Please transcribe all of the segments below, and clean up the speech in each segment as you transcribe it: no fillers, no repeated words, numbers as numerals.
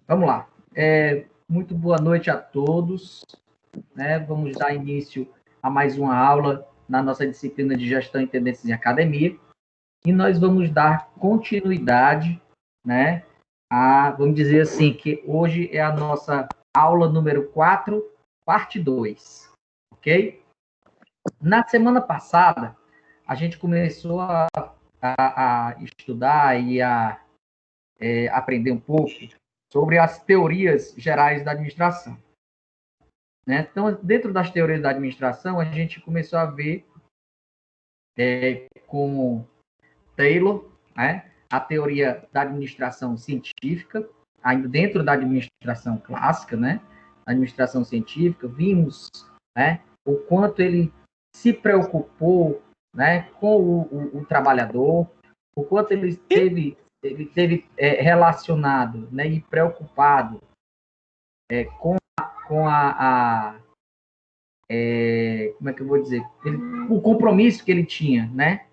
Vamos lá. Muito boa noite a todos. Né? Vamos dar início a mais uma aula na nossa disciplina de Gestão e Tendências em Academia. E nós vamos dar continuidade, né? Vamos dizer assim, que hoje é a nossa aula número 4, parte 2. Ok? Na semana passada, a gente começou a estudar e a aprender um pouco sobre as teorias gerais da administração. Né? Então, dentro das teorias da administração, a gente começou a ver com Taylor, né, a teoria da administração científica, ainda dentro da administração clássica, né, a administração científica, vimos, né, o quanto ele se preocupou, né, com o trabalhador, o quanto ele teve relacionado, né, e preocupado com como é que eu vou dizer, o compromisso que ele tinha, né,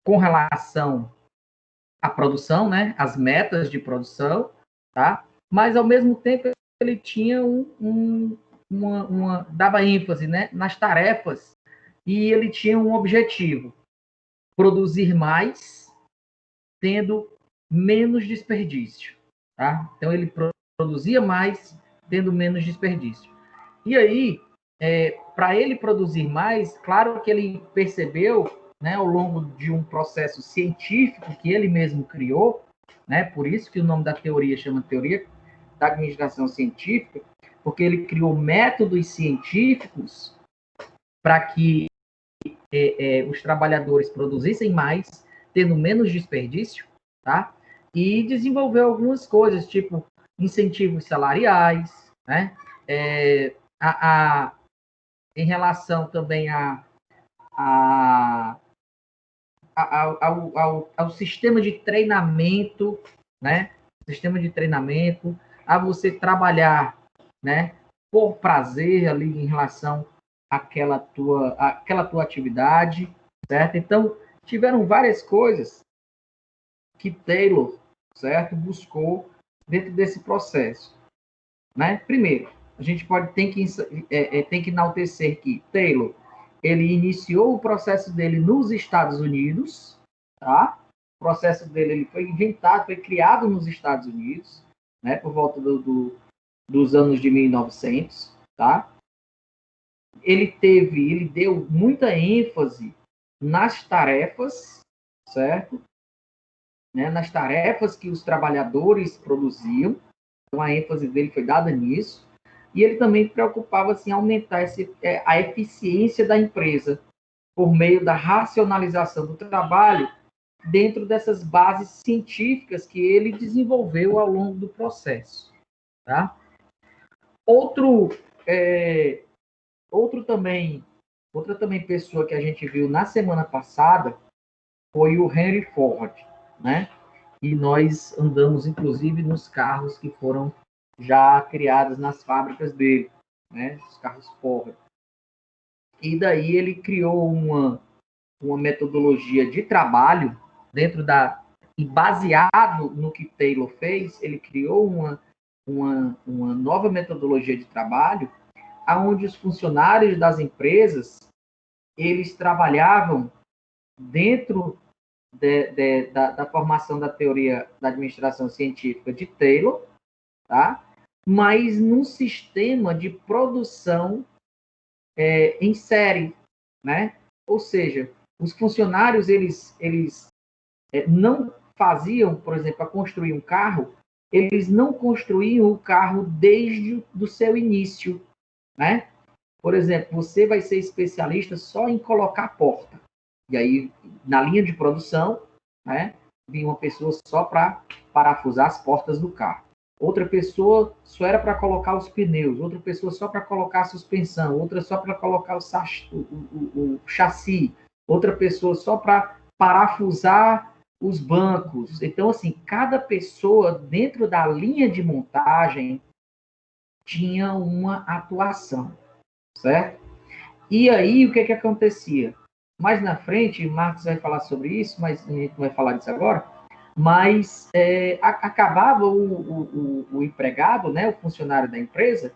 com relação à produção, né, as metas de produção, tá? Mas ao mesmo tempo ele tinha dava ênfase, né, nas tarefas e ele tinha um objetivo: produzir mais, tendo menos desperdício, tá? Então ele produzia mais, tendo menos desperdício. E aí, para ele produzir mais, claro que ele percebeu, né, ao longo de um processo científico que ele mesmo criou, né, por isso que o nome da teoria chama Teoria da Administração Científica, porque ele criou métodos científicos para que os trabalhadores produzissem mais, tendo menos desperdício, tá? E desenvolveu algumas coisas, tipo incentivos salariais, né? Em relação também ao sistema de treinamento, né? Sistema de treinamento, a você trabalhar, né? Por prazer ali em relação àquela tua atividade, certo? Então, tiveram várias coisas que Taylor, certo? Buscou dentro desse processo, né? Primeiro, a gente tem que enaltecer que Taylor, ele iniciou o processo dele nos Estados Unidos, tá? O processo dele ele foi inventado, foi criado nos Estados Unidos, né? Por volta dos anos de 1900, tá? Ele deu muita ênfase nas tarefas, certo? Né? Nas tarefas que os trabalhadores produziam. Então, a ênfase dele foi dada nisso. E ele também preocupava-se em aumentar a eficiência da empresa por meio da racionalização do trabalho dentro dessas bases científicas que ele desenvolveu ao longo do processo. Tá? Outra também pessoa que a gente viu na semana passada foi o Henry Ford, né? E nós andamos, inclusive, nos carros que foram já criados nas fábricas dele, né? Os carros Ford. E daí ele criou uma metodologia de trabalho e baseado no que Taylor fez, ele criou uma nova metodologia de trabalho, onde os funcionários das empresas eles trabalhavam dentro da formação da teoria da administração científica de Taylor, tá? Mas num sistema de produção em série, né? Ou seja, os funcionários eles não faziam, por exemplo, para construir um carro, eles não construíam o carro desde o seu início, né? Por exemplo, você vai ser especialista só em colocar a porta. E aí, na linha de produção, né, vinha uma pessoa só para parafusar as portas do carro. Outra pessoa só era para colocar os pneus, outra pessoa só para colocar a suspensão, outra só para colocar o chassi, outra pessoa só para parafusar os bancos. Então, assim, cada pessoa dentro da linha de montagem tinha uma atuação, certo? E aí, o que acontecia? Mais na frente, Marcos vai falar sobre isso, mas a gente não vai falar disso agora. mas acabava o empregado, né, o funcionário da empresa,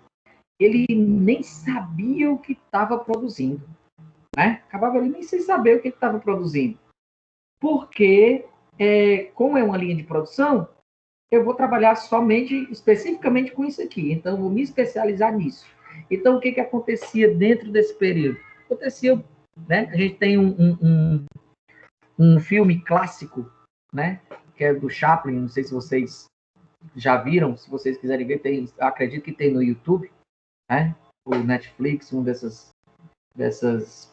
ele nem sabia o que estava produzindo, né? Acabava ele nem sem saber o que estava produzindo, porque como é uma linha de produção, eu vou trabalhar somente, especificamente com isso aqui. Então, eu vou me especializar nisso. Então, o que acontecia dentro desse período? Acontecia, né? A gente tem um filme clássico, né? Que é do Chaplin, não sei se vocês já viram, se vocês quiserem ver, tem, acredito que tem no YouTube, né? O Netflix, dessas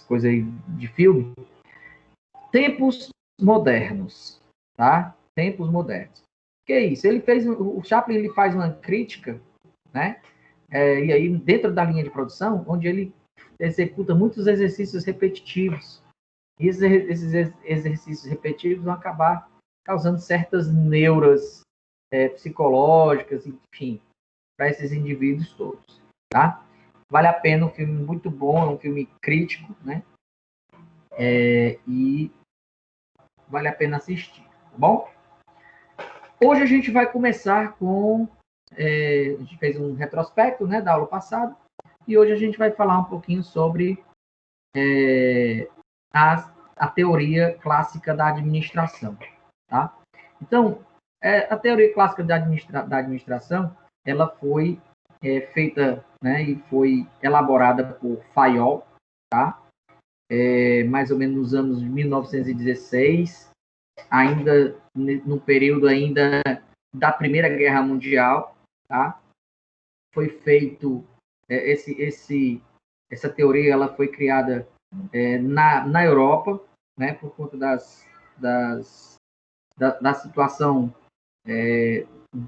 coisas aí de filme. Tempos modernos, tá? Tempos modernos. Que é isso? O Chaplin ele faz uma crítica, né? E aí dentro da linha de produção, onde ele executa muitos exercícios repetitivos. E esses exercícios repetitivos vão acabar causando certas neuras psicológicas, enfim, para esses indivíduos todos, tá? Vale a pena, um filme muito bom, é um filme crítico, né? E vale a pena assistir, tá bom? Hoje a gente vai começar com... a gente fez um retrospecto, né, da aula passada, e hoje a gente vai falar um pouquinho sobre a teoria clássica da administração, tá? Então, a teoria clássica da administração, ela foi feita, né, e foi elaborada por Fayol, tá? Mais ou menos nos anos de 1916, ainda no período ainda da Primeira Guerra Mundial, tá? Foi feito essa teoria, ela foi criada na Europa, né, por conta da situação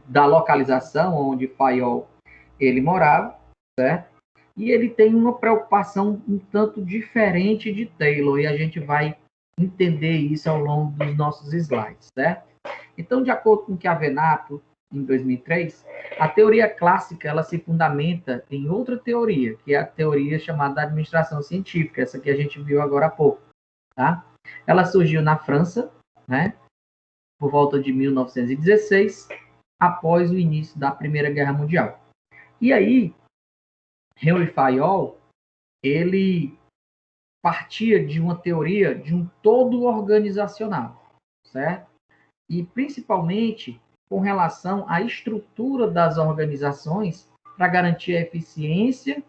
da localização onde Fayol ele morava, certo? E ele tem uma preocupação um tanto diferente de Taylor, e a gente vai entender isso ao longo dos nossos slides, certo? Então, de acordo com Chiavenato, em 2003, a teoria clássica ela se fundamenta em outra teoria, que é a teoria chamada da administração científica, essa que a gente viu agora há pouco, tá? Ela surgiu na França, né, por volta de 1916, após o início da Primeira Guerra Mundial. E aí, Henry Fayol, ele partia de uma teoria de um todo organizacional, certo? E principalmente com relação à estrutura das organizações para garantir a eficiência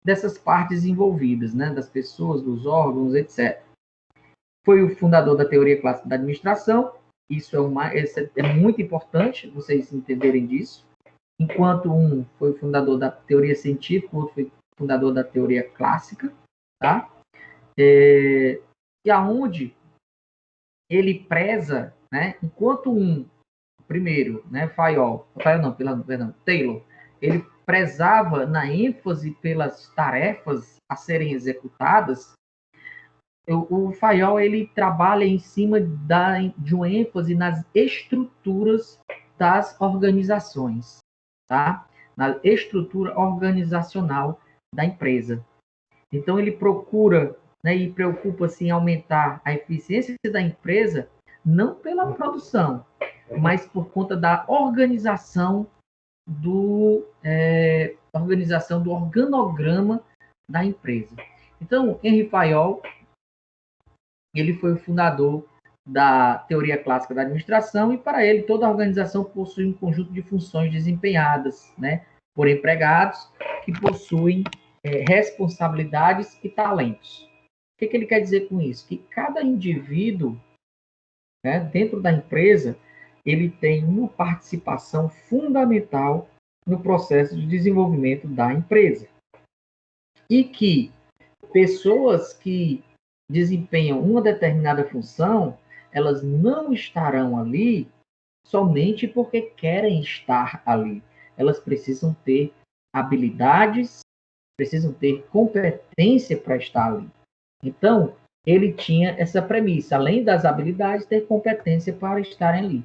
dessas partes envolvidas, né, das pessoas, dos órgãos, etc. Foi o fundador da teoria clássica da administração. Isso é muito importante vocês entenderem disso. Enquanto um foi o fundador da teoria científica, o outro foi fundador da teoria clássica, tá? E aonde ele preza, né? Enquanto primeiro, né, Taylor, ele prezava na ênfase pelas tarefas a serem executadas. O Fayol ele trabalha em cima de uma ênfase nas estruturas das organizações, tá? Na estrutura organizacional da empresa. Então ele procura, né, e preocupa-se em aumentar a eficiência da empresa, não pela produção, mas por conta da organização do organograma da empresa. Então, Henry Fayol, ele foi o fundador da teoria clássica da administração, e para ele toda organização possui um conjunto de funções desempenhadas, né, por empregados que possuem responsabilidades e talentos. O que ele quer dizer com isso? Que cada indivíduo, né, dentro da empresa, ele tem uma participação fundamental no processo de desenvolvimento da empresa. E que pessoas que desempenham uma determinada função, elas não estarão ali somente porque querem estar ali. Elas precisam ter habilidades, precisam ter competência para estar ali. Então, ele tinha essa premissa, além das habilidades, ter competência para estarem ali.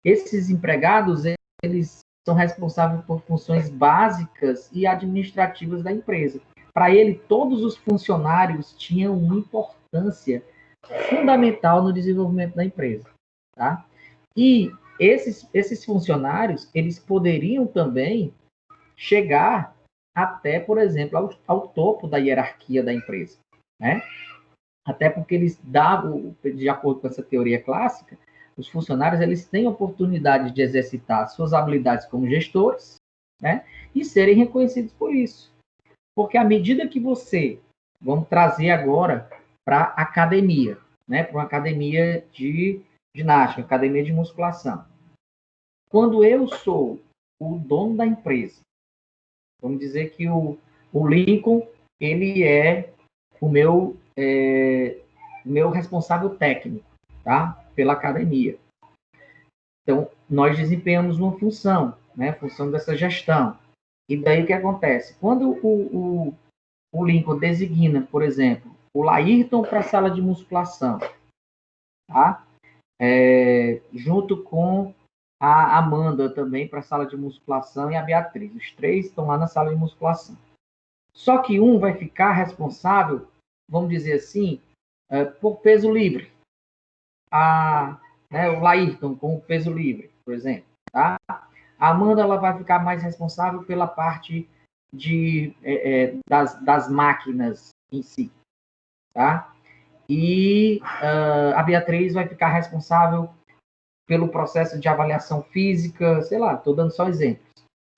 Esses empregados, eles são responsáveis por funções básicas e administrativas da empresa. Para ele, todos os funcionários tinham uma importância fundamental no desenvolvimento da empresa, tá? E esses funcionários, eles poderiam também chegar até, por exemplo, ao topo da hierarquia da empresa, né? Até porque eles davam, de acordo com essa teoria clássica, os funcionários eles têm oportunidade de exercitar suas habilidades como gestores, né? E serem reconhecidos por isso. Porque à medida que você, vamos trazer agora para a academia, né? Para uma academia de ginástica, academia de musculação. Quando eu sou o dono da empresa, vamos dizer que o Lincoln, ele é o meu responsável técnico, tá? Pela academia. Então, nós desempenhamos uma função, né? Função dessa gestão. E daí o que acontece? Quando o Lincoln designa, por exemplo, o Laírton para a sala de musculação, tá? Junto com a Amanda também para a sala de musculação e a Beatriz. Os três estão lá na sala de musculação. Só que um vai ficar responsável, vamos dizer assim, por peso livre. O Laírton com o peso livre, por exemplo. Tá? A Amanda ela vai ficar mais responsável pela parte das máquinas em si. Tá? E a Beatriz vai ficar responsável pelo processo de avaliação física, sei lá, estou dando só exemplos,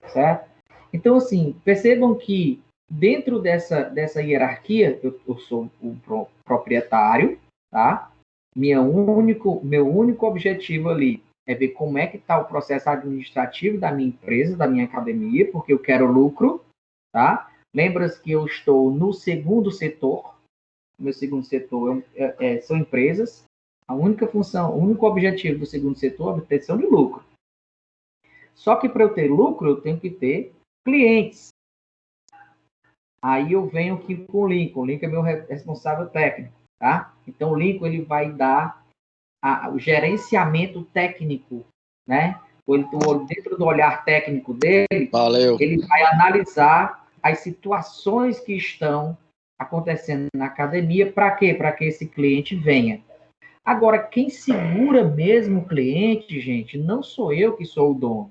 certo? Então, assim, percebam que dentro dessa hierarquia, eu sou o proprietário, tá? Meu único objetivo ali é ver como é que está o processo administrativo da minha empresa, da minha academia, porque eu quero lucro, tá? Lembra-se que eu estou no segundo setor, meu segundo setor são empresas, a única função, o único objetivo do segundo setor é a obtenção de lucro. Só que para eu ter lucro, eu tenho que ter clientes. Aí eu venho aqui com o Lincoln. O Lincoln é meu responsável técnico, tá? Então o Lincoln ele vai dar o gerenciamento técnico, né? Dentro do olhar técnico dele, Valeu. Ele vai analisar as situações que estão acontecendo na academia. Para quê? Para que esse cliente venha. Agora, quem segura mesmo o cliente, gente, não sou eu que sou o dono.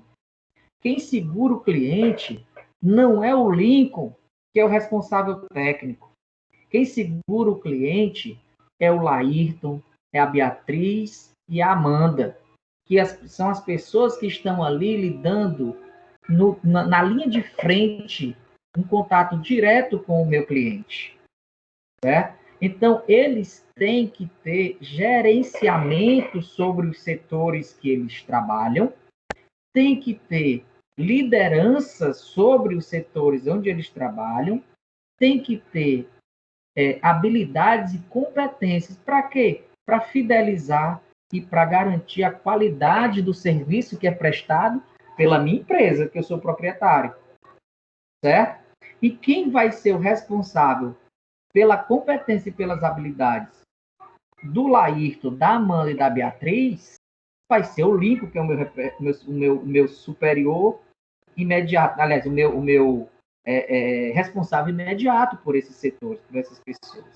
Quem segura o cliente não é o Lincoln, que é o responsável técnico. Quem segura o cliente é o Laírton, é a Beatriz e a Amanda, que são as pessoas que estão ali lidando na linha de frente, em contato direto com o meu cliente. Certo? Então, eles têm que ter gerenciamento sobre os setores que eles trabalham, tem que ter liderança sobre os setores onde eles trabalham, tem que ter habilidades e competências. Para quê? Para fidelizar e para garantir a qualidade do serviço que é prestado pela minha empresa, que eu sou proprietário. Certo? E quem vai ser o responsável pela competência e pelas habilidades do Laírton, da Amanda e da Beatriz, vai ser o Lincoln, que é o meu superior imediato, aliás, o meu responsável imediato por esses setores, por essas pessoas.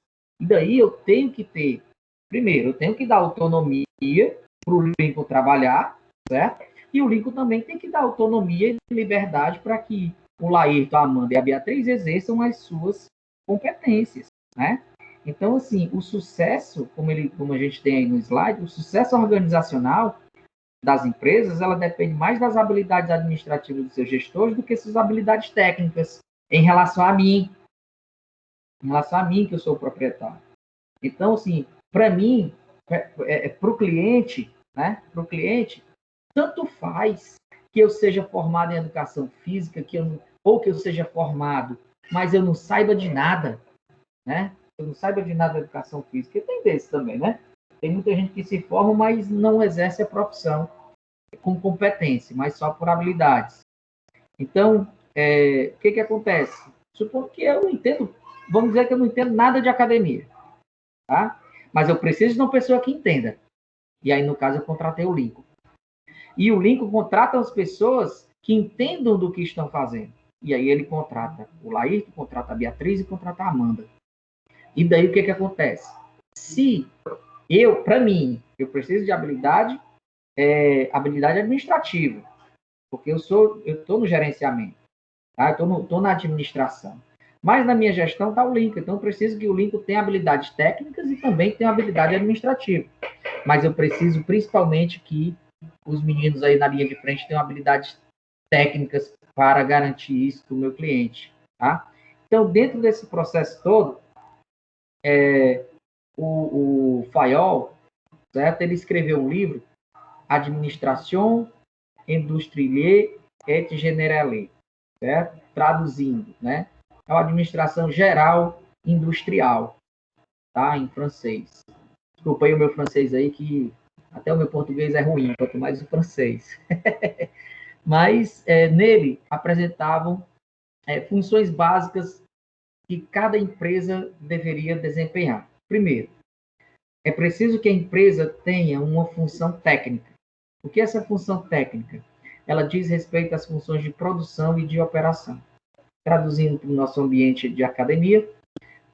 E daí eu tenho que ter, primeiro, eu tenho que dar autonomia para o Lincoln trabalhar, certo? E o Lincoln também tem que dar autonomia e liberdade para que o Laírton, a Amanda e a Beatriz exerçam as suas competências, né? Então, assim, o sucesso, como a gente tem aí no slide, o sucesso organizacional das empresas, ela depende mais das habilidades administrativas dos seus gestores do que suas habilidades técnicas em relação a mim, que eu sou o proprietário. Então, assim, para mim, para o cliente, né? Para o cliente, tanto faz que eu seja formado em educação física, ou que eu seja formado, mas eu não saiba de nada, né? Eu não saiba de nada da educação física. E tem desse também, né? Tem muita gente que se forma, mas não exerce a profissão com competência, mas só por habilidades. Então, o que acontece? Supondo que eu não entendo, vamos dizer que eu não entendo nada de academia, tá? Mas eu preciso de uma pessoa que entenda. E aí, no caso, eu contratei o Lincoln. E o Lincoln contrata as pessoas que entendam do que estão fazendo. E aí ele contrata o Laírton, contrata a Beatriz e contrata a Amanda. E daí o que acontece? Se Para mim, eu preciso de habilidade administrativa, porque eu estou no gerenciamento, tá? Eu estou na administração. Mas na minha gestão está o Lincoln, então eu preciso que o Lincoln tenha habilidades técnicas e também tenha habilidade administrativa. Mas eu preciso principalmente que os meninos aí na linha de frente tenham habilidades técnicas para garantir isso para o meu cliente, tá? Então, dentro desse processo todo, o Fayol, certo? Ele escreveu um livro, Administration Industrielle et Générale, certo? Traduzindo, né? É uma administração geral industrial, tá? Em francês. Desculpa aí o meu francês aí, que até o meu português é ruim, quanto mais o francês. Mas nele apresentavam funções básicas que cada empresa deveria desempenhar. Primeiro, é preciso que a empresa tenha uma função técnica. O que é essa função técnica? Ela diz respeito às funções de produção e de operação. Traduzindo para o nosso ambiente de academia,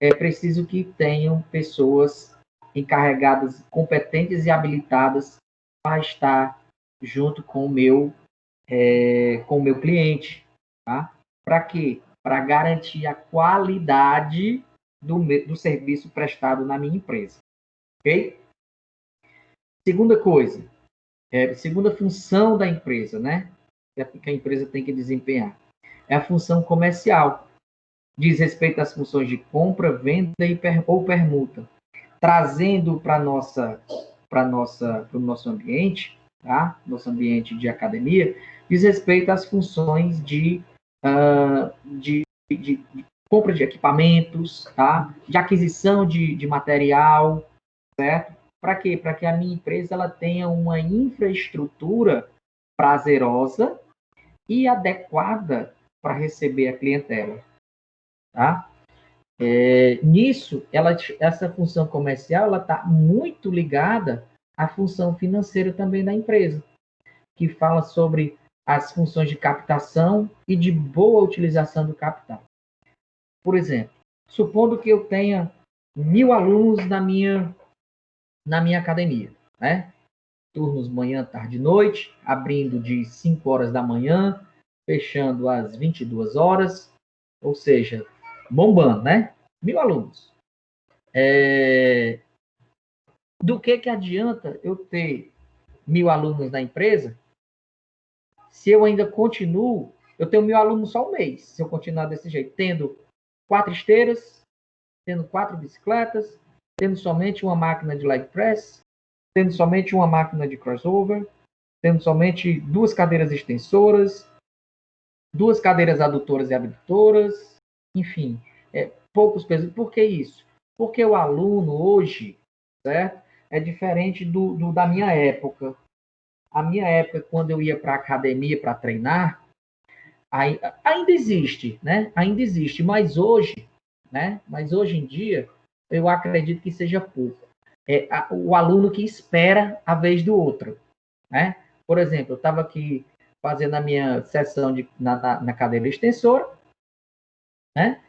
é preciso que tenham pessoas encarregadas, competentes e habilitadas para estar junto com o meu cliente. Tá? Para quê? Para garantir a qualidade do serviço prestado na minha empresa. Ok? Segunda coisa, segunda função da empresa, né? Que a empresa tem que desempenhar. É a função comercial. Diz respeito às funções de compra, venda ou permuta. Trazendo para o nosso ambiente, tá? Nosso ambiente de academia, diz respeito às funções de compra de equipamentos, tá? De aquisição de material, certo? Para quê? Para que a minha empresa ela tenha uma infraestrutura prazerosa e adequada para receber a clientela, tá? Nisso, essa função comercial ela está muito ligada à função financeira também da empresa, que fala sobre as funções de captação e de boa utilização do capital. Por exemplo, supondo que eu tenha 1.000 alunos na minha academia, né? Turnos manhã, tarde e noite, abrindo de 5 horas da manhã, fechando às 22 horas, ou seja, bombando, né? 1.000 alunos. Do que adianta eu ter 1.000 alunos na empresa se eu ainda continuo, eu tenho 1.000 alunos só um mês, se eu continuar desse jeito, tendo 4 esteiras, tendo 4 bicicletas, tendo somente uma máquina de leg press, tendo somente uma máquina de crossover, tendo somente 2 cadeiras extensoras, 2 cadeiras adutoras e abdutoras, enfim, poucos pesos. Por que isso? Porque o aluno hoje, certo? É diferente da minha época. A minha época, quando eu ia para a academia para treinar, ainda existe, né? Ainda existe, mas hoje, né? Mas hoje em dia, eu acredito que seja pouco. O aluno que espera a vez do outro, né? Por exemplo, eu estava aqui fazendo a minha sessão na cadeira extensora, né?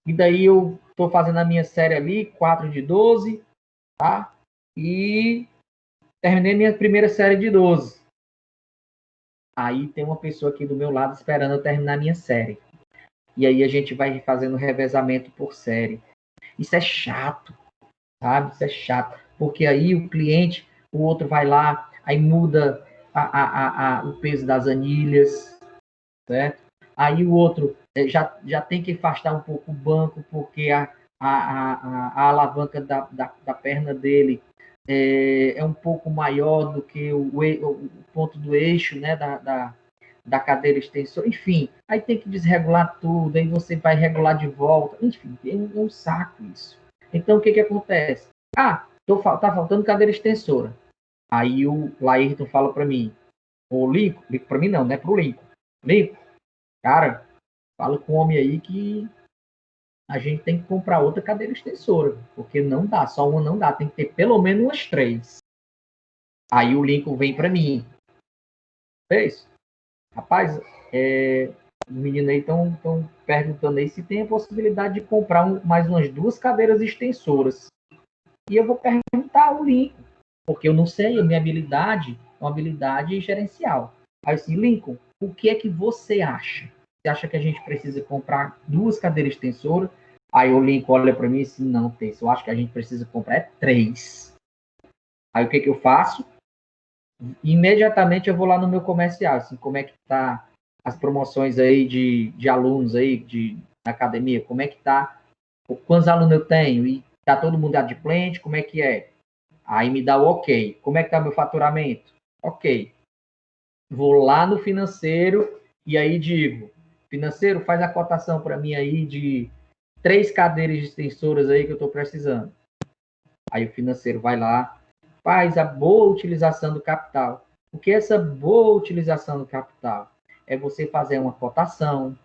E daí eu estou fazendo a minha série ali, 4 de 12, tá? E terminei minha primeira série de 12. Aí tem uma pessoa aqui do meu lado esperando eu terminar minha série. E aí a gente vai fazendo revezamento por série. Isso é chato, sabe? Isso é chato. Porque aí o cliente, o outro vai lá, aí muda o peso das anilhas, certo? Aí o outro já tem que afastar um pouco o banco, porque a alavanca da perna dele é um pouco maior do que o ponto do eixo, né, da cadeira extensora, enfim, aí tem que desregular tudo, aí você vai regular de volta, enfim, é um saco isso. Então, o que acontece? Tá faltando cadeira extensora. Aí o Laírton fala para mim, o Lincoln para mim não, né, pro Lincoln, cara, fala com o homem aí que a gente tem que comprar outra cadeira extensora, porque não dá, só uma não dá, tem que ter pelo menos umas 3. Aí o Lincoln vem para mim, fez? Rapaz, os meninos aí estão perguntando aí se tem a possibilidade de comprar mais umas 2 cadeiras extensoras. E eu vou perguntar comprar o Lincoln, porque eu não sei, a minha habilidade é uma habilidade gerencial. Aí assim, Lincoln, o que é que você acha? Você acha que a gente precisa comprar 2 cadeiras extensoras? Aí o Lincoln olha para mim e diz, não, Tess, eu acho que a gente precisa comprar 3. Aí o que eu faço? Imediatamente eu vou lá no meu comercial, assim, como é que tá as promoções aí de alunos aí na academia, como é que tá, quantos alunos eu tenho, e tá todo mundo adimplente, como é que é? Aí me dá o ok. Como é que tá meu faturamento? Ok. Vou lá no financeiro e aí digo, financeiro, faz a cotação para mim aí de 3 cadeiras extensoras aí que eu estou precisando. Aí o financeiro vai lá, faz a boa utilização do capital. O que é essa boa utilização do capital? É você fazer uma cotação.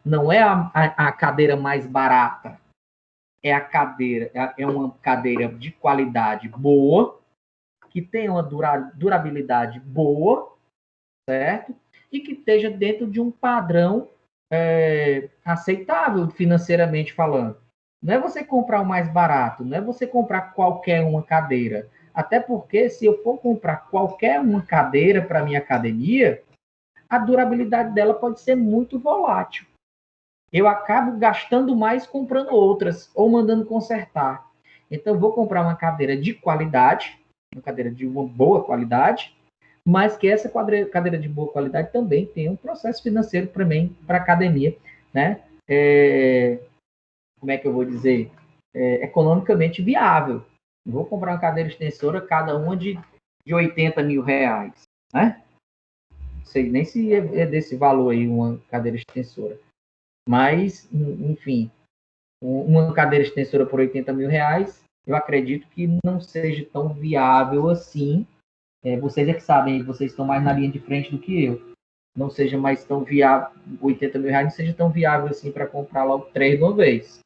Não é a cadeira mais barata, é a cadeira, é uma cadeira de qualidade boa, que tenha uma durabilidade boa, certo? E que esteja dentro de um padrão aceitável financeiramente falando. Não é você comprar o mais barato, não é você comprar qualquer uma cadeira. Até porque, se eu for comprar qualquer uma cadeira para minha academia, a durabilidade dela pode ser muito volátil. Eu acabo gastando mais comprando outras ou mandando consertar. Então, eu vou comprar uma cadeira de qualidade, uma cadeira de uma boa qualidade, mas que essa cadeira de boa qualidade também tem um processo financeiro para mim, para a academia, né? Como é que eu vou dizer? Economicamente viável. Eu vou comprar uma cadeira extensora, cada uma de 80 mil reais, né? Não sei nem se é desse valor aí uma cadeira extensora. Mas, enfim, uma cadeira extensora por 80 mil reais, eu acredito que não seja tão viável assim. Vocês é que sabem, vocês estão mais na linha de frente do que eu. Não seja mais tão viável, 80 mil reais não seja tão viável assim para comprar logo 3 de uma vez,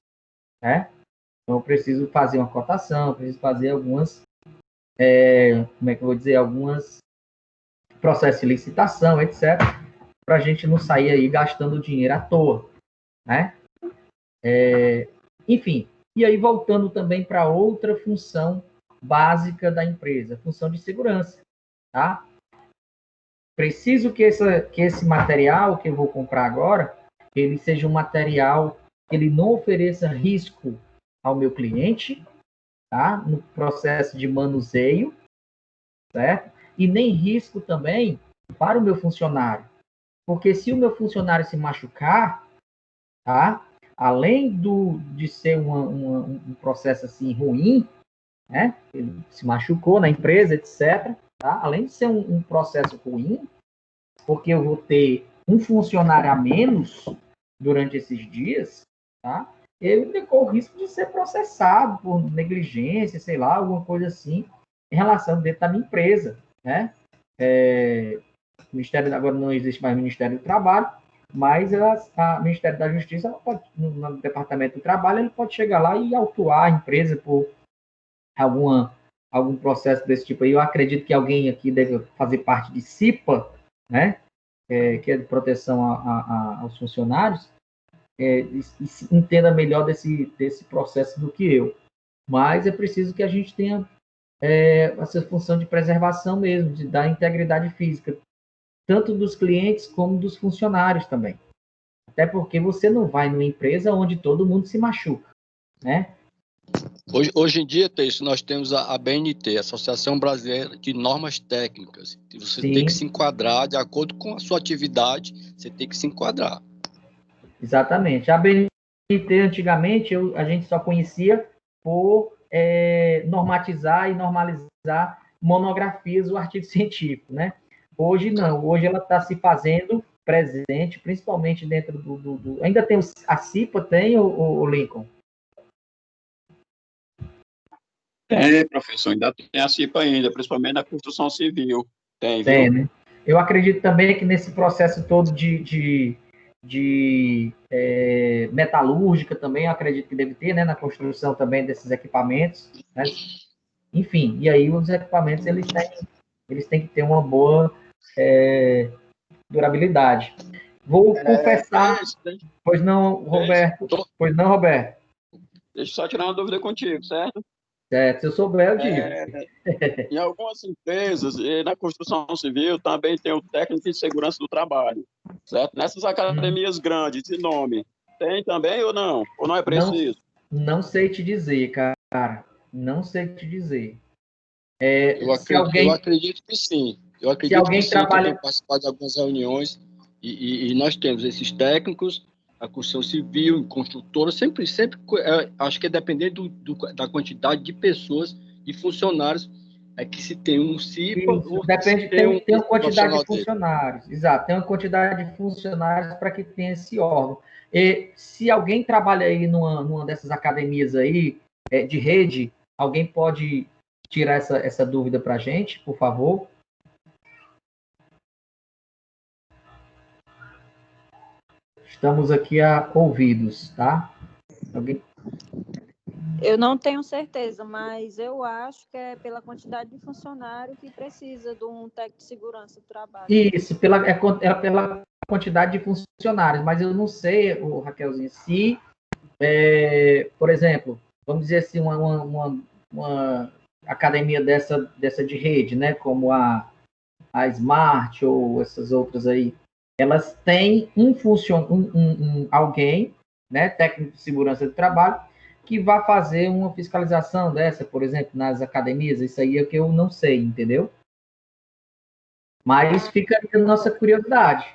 né? Então eu preciso fazer uma cotação, preciso fazer algumas, como é que eu vou dizer, algumas processos de licitação, etc., para a gente não sair aí gastando dinheiro à toa, né? Enfim, e aí voltando também para outra função básica da empresa, função de segurança, tá? Preciso que esse material que eu vou comprar agora, ele seja um material que ele não ofereça risco ao meu cliente, tá? No processo de manuseio, certo? E nem risco também para o meu funcionário. Porque se o meu funcionário se machucar, tá? Além de ser um processo assim ruim, né? Ele se machucou na empresa, etc. Tá? Além de ser um processo ruim, porque eu vou ter um funcionário a menos durante esses dias, tá? Eu corro o risco de ser processado por negligência, sei lá, alguma coisa assim, em relação dentro da minha empresa, né? O Ministério agora não existe mais Ministério do Trabalho, mas o Ministério da Justiça pode, no Departamento do Trabalho, ele pode chegar lá e autuar a empresa por algum processo desse tipo aí. Eu acredito que alguém aqui deve fazer parte de CIPA, né? Que é de proteção aos funcionários, e entenda melhor desse processo do que eu. Mas é preciso que a gente tenha essa função de preservação mesmo, de dar integridade física, tanto dos clientes como dos funcionários também. Até porque você não vai numa empresa onde todo mundo se machuca, né? Hoje em dia, Teixe, nós temos a BNT, Associação Brasileira de Normas Técnicas. Você Sim. tem que se enquadrar de acordo com a sua atividade, você tem que se enquadrar. Exatamente. A BNT, antigamente, a gente só conhecia por normatizar e normalizar monografias do artigo científico, né? Hoje não, hoje ela está se fazendo presente, principalmente dentro Ainda tem a CIPA, tem o Lincoln? Tem, professor, ainda tem a CIPA ainda, principalmente na construção civil. Tem, Tem, viu? né? Eu acredito também que nesse processo todo de metalúrgica também, eu acredito que deve ter, né? Na construção também desses equipamentos, né? Enfim, e aí os equipamentos, eles têm que ter uma boa durabilidade. Vou confessar... Pois não, Roberto? Pois não, Roberto? Deixa eu só tirar uma dúvida contigo, certo? Certo, se eu souber, eu digo. Em algumas empresas, na construção civil, também tem o técnico de segurança do trabalho, certo? Nessas academias grandes, de nome, tem também ou não? Ou não é Não, preciso? não sei te dizer, cara. Não sei te dizer. Eu acredito que sim. Eu Se acredito que alguém sim. Eu tenho trabalha. participado de algumas reuniões e nós temos esses técnicos, a construção civil, em construtora, sempre acho que é dependendo da quantidade de pessoas e funcionários que se tem um CIPA Isso, ou se depende, tem um tem uma quantidade profissional de dele. funcionários. Exato, tem uma quantidade de funcionários para que tenha esse órgão. E se alguém trabalha aí numa dessas academias aí, de rede, alguém pode tirar essa dúvida para a gente, por favor? Estamos aqui a ouvidos, tá? Alguém... Eu não tenho certeza, mas eu acho que é pela quantidade de funcionário que precisa de um técnico de segurança do trabalho. Isso, pela quantidade de funcionários, mas eu não sei, Raquelzinha, se, por exemplo, vamos dizer assim, uma academia dessa de rede, né, como a Smart ou essas outras aí, elas têm alguém, né, técnico de segurança do trabalho, que vai fazer uma fiscalização dessa, por exemplo, nas academias. Isso aí é que eu não sei, entendeu? Mas fica aí a nossa curiosidade,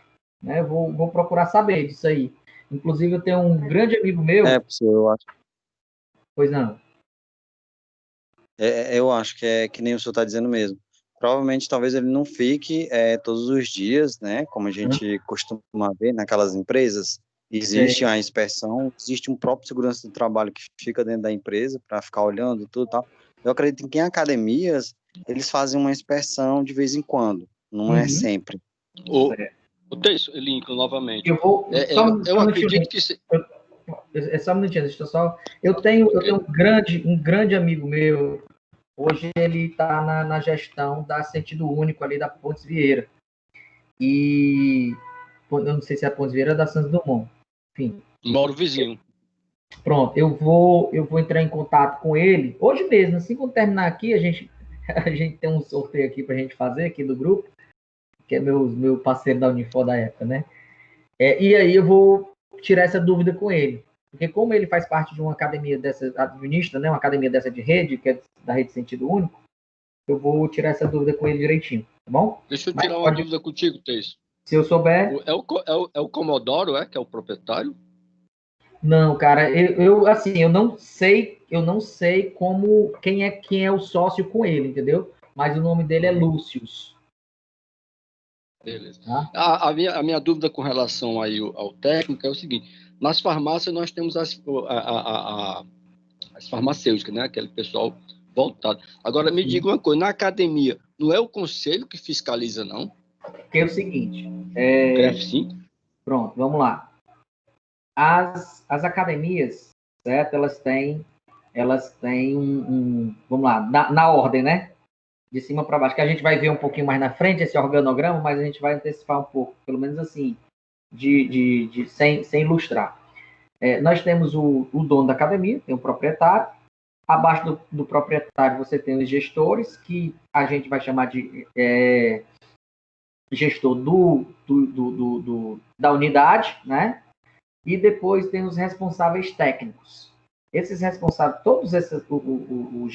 né? Vou procurar saber disso aí. Inclusive, eu tenho um grande amigo meu. Professor, eu acho. Pois não. Eu acho que é que nem o senhor está dizendo mesmo. Provavelmente, talvez ele não fique todos os dias, né? Como a gente costuma ver naquelas empresas. Existe a inspeção, existe um próprio segurança do trabalho que fica dentro da empresa para ficar olhando tudo e tal. Eu acredito que em academias eles fazem uma inspeção de vez em quando, não é sempre. O texto, Lincoln, novamente. Eu vou. Eu acredito que. É só um minutinho, deixa eu só. Eu tenho um grande amigo meu. Hoje ele está na gestão da Sentido Único ali da Pontes Vieira. E eu não sei se é a Pontes Vieira ou da Santos Dumont. Enfim. Moro vizinho. Pronto, eu vou entrar em contato com ele hoje mesmo. Assim quando terminar aqui, a gente tem um sorteio aqui para a gente fazer aqui do grupo, que é meu parceiro da Unifor da época, né? E aí eu vou tirar essa dúvida com ele. Porque como ele faz parte de uma academia dessa, administra, né, uma academia dessa de rede, que é da Rede Sentido Único, eu vou tirar essa dúvida com ele direitinho, tá bom? Deixa eu tirar uma dúvida contigo, Teis. Se eu souber... É o Comodoro, que é o proprietário? Não, cara, eu assim, eu não sei quem é o sócio com ele, entendeu? Mas o nome dele é Lúcius. Beleza. Tá? A minha dúvida com relação aí ao técnico é o seguinte: nas farmácias nós temos as farmacêuticas, né? Aquele pessoal voltado. Agora, me diga uma coisa: na academia, não é o conselho que fiscaliza, não? Que é o seguinte. CREF 5? Pronto, vamos lá. As academias, certo? Elas têm vamos lá, na ordem, né? De cima para baixo, que a gente vai ver um pouquinho mais na frente esse organograma, mas a gente vai antecipar um pouco, pelo menos assim, sem ilustrar. Nós temos o dono da academia, tem o proprietário. Abaixo do proprietário você tem os gestores, que a gente vai chamar de gestor da unidade, né? E depois tem os responsáveis técnicos. Esses responsáveis, todos esses, o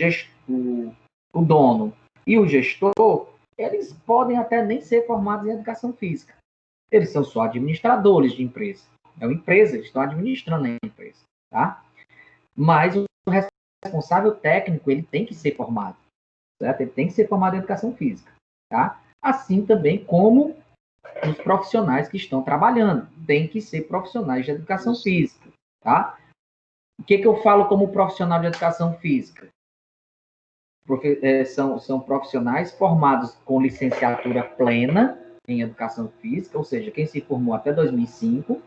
dono e o gestor, eles podem até nem ser formados em educação física. Eles são só administradores de empresa. É uma empresa, eles estão administrando a empresa, tá? Mas o responsável técnico, ele tem que ser formado, certo? Ele tem que ser formado em educação física, tá? Assim também como os profissionais que estão trabalhando, tem que ser profissionais de educação física, tá? O que eu falo como profissional de educação física? São profissionais formados com licenciatura plena em educação física, ou seja, quem se formou até 2005,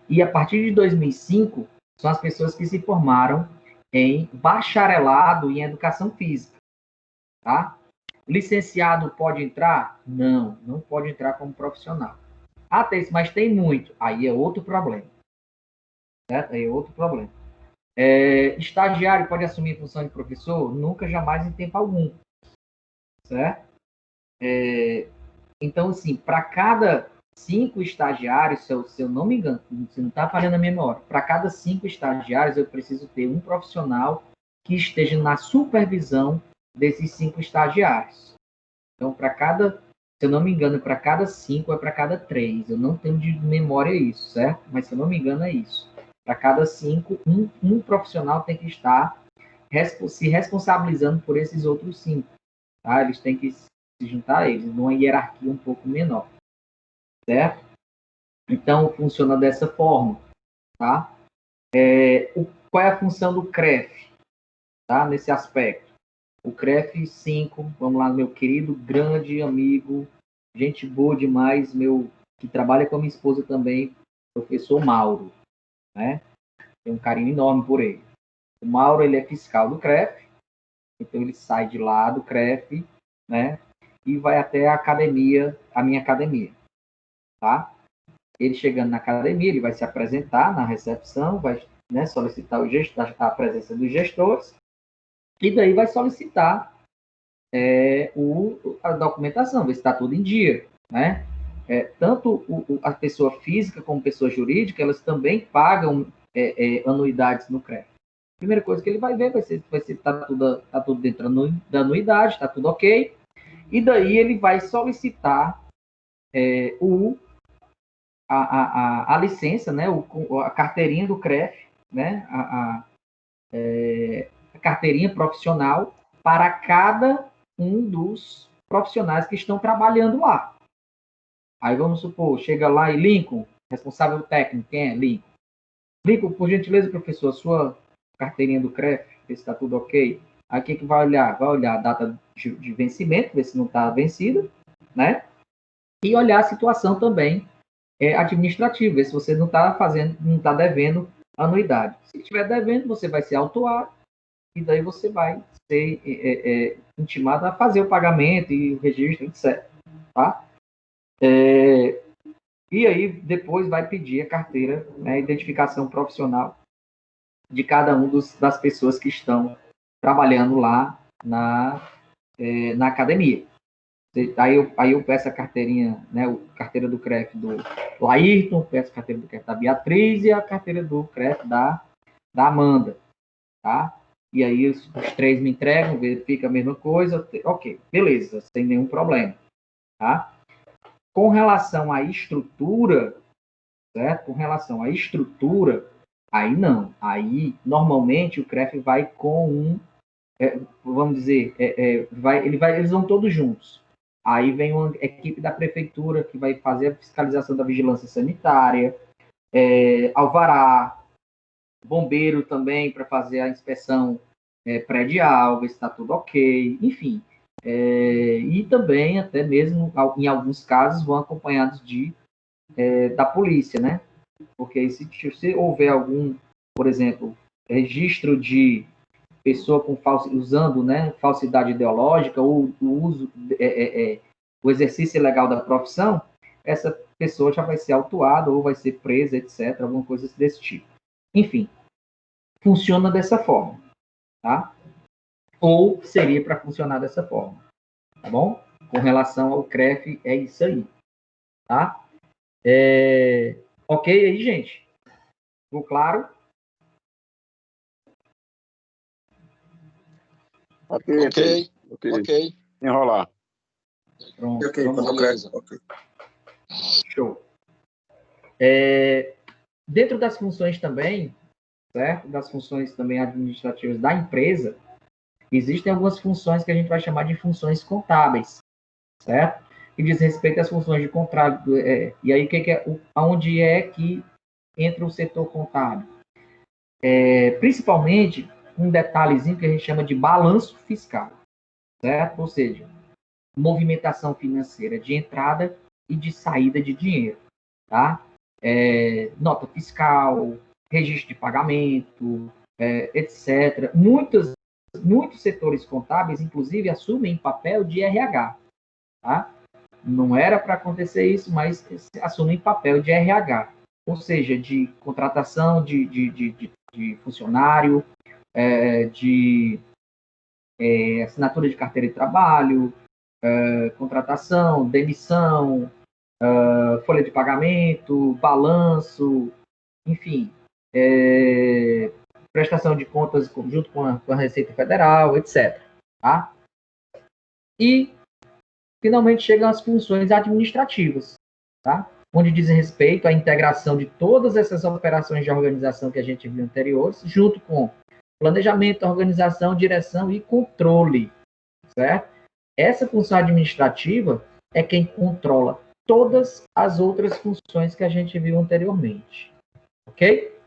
e a partir de 2005 são as pessoas que se formaram em bacharelado em educação física, tá? Licenciado pode entrar? Não pode entrar como profissional. Mas tem muito. Aí é outro problema. Certo? Aí é outro problema. Estagiário pode assumir a função de professor? Nunca, jamais, em tempo algum. Certo? Então, assim, para cada 5 estagiários, se eu não me engano, se não está falhando a memória, para cada 5 estagiários, eu preciso ter um profissional que esteja na supervisão desses 5 estagiários. Então, se eu não me engano, para cada 5 é para cada 3. Eu não tenho de memória isso, certo? Mas se eu não me engano, é isso. Para cada 5, um profissional tem que estar se responsabilizando por esses outros 5. Tá? Eles têm que se juntar a eles, numa hierarquia um pouco menor. Certo? Então, funciona dessa forma. Tá? Qual é a função do CREF? Tá? Nesse aspecto. O CREF 5, vamos lá, meu querido, grande amigo, gente boa demais, que trabalha com a minha esposa também, professor Mauro, né? Tenho um carinho enorme por ele. O Mauro, ele é fiscal do CREF, então ele sai de lá do CREF, né? E vai até a minha academia, tá? Ele chegando na academia, ele vai se apresentar na recepção, vai, né, solicitar a presença dos gestores, e daí vai solicitar a documentação, ver se está tudo em dia, né? Tanto a pessoa física como a pessoa jurídica, elas também pagam anuidades no CREF. A primeira coisa que ele vai ver vai ser se está tudo dentro da anuidade, está tudo ok, e daí ele vai solicitar a licença, né? A carteirinha do CREF, né? A carteirinha profissional para cada um dos profissionais que estão trabalhando lá. Aí vamos supor, chega lá e Lincoln, responsável técnico, quem é? Lincoln. Lincoln, por gentileza, professor, sua carteirinha do CREF, ver se está tudo ok. Aí o que vai olhar? Vai olhar a data de vencimento, ver se não está vencida, né? E olhar a situação também administrativa, ver se você não está devendo anuidade. Se estiver devendo, você vai ser autuado e daí você vai ser intimado a fazer o pagamento e o registro, etc. Tá? E aí depois vai pedir a carteira, né, a identificação profissional de cada um das pessoas que estão trabalhando lá na academia. Aí eu peço a carteirinha, né, a carteira do CREF do Laírton, peço a carteira do CREF da Beatriz e a carteira do CREF da Amanda, tá? E aí os 3 me entregam, verifica a mesma coisa, ok, beleza, sem nenhum problema, tá? Com relação à estrutura, certo? Com relação à estrutura, aí não. Aí, normalmente, o CREF vai com vamos dizer, eles vão todos juntos. Aí vem uma equipe da prefeitura que vai fazer a fiscalização da vigilância sanitária, alvará, bombeiro também para fazer a inspeção predial, ver se está tudo ok, enfim. E também, até mesmo, em alguns casos, vão acompanhados da polícia, né? Porque se houver algum, por exemplo, registro de pessoa usando, né, falsidade ideológica ou o exercício ilegal da profissão, essa pessoa já vai ser autuada ou vai ser presa, etc., alguma coisa desse tipo. Enfim, funciona dessa forma, tá? Ou seria para funcionar dessa forma, tá bom? Com relação ao CREF, é isso aí, tá? Ok aí, gente? Ficou claro? Ok. Enrolar. Pronto. Ok, Beleza. ok. Show. Dentro das funções também, certo? Das funções também administrativas da empresa, existem algumas funções que a gente vai chamar de funções contábeis, certo? Que diz respeito às funções de contrato. E aí, aonde é que entra o setor contábil? Principalmente, um detalhezinho que a gente chama de balanço fiscal, certo? Ou seja, movimentação financeira de entrada e de saída de dinheiro, tá? Nota fiscal, registro de pagamento, etc. Muitos setores contábeis, inclusive, assumem papel de RH, tá? Não era para acontecer isso, mas assumem papel de RH. ou seja, de contratação de funcionário, de assinatura de carteira de trabalho, contratação, demissão, folha de pagamento, balanço, enfim, prestação de contas junto com a Receita Federal, etc. Tá? E, finalmente, chegam as funções administrativas, tá? Onde dizem respeito à integração de todas essas operações de organização que a gente viu anteriores, junto com planejamento, organização, direção e controle, certo? Essa função administrativa é quem controla todas as outras funções que a gente viu anteriormente, ok?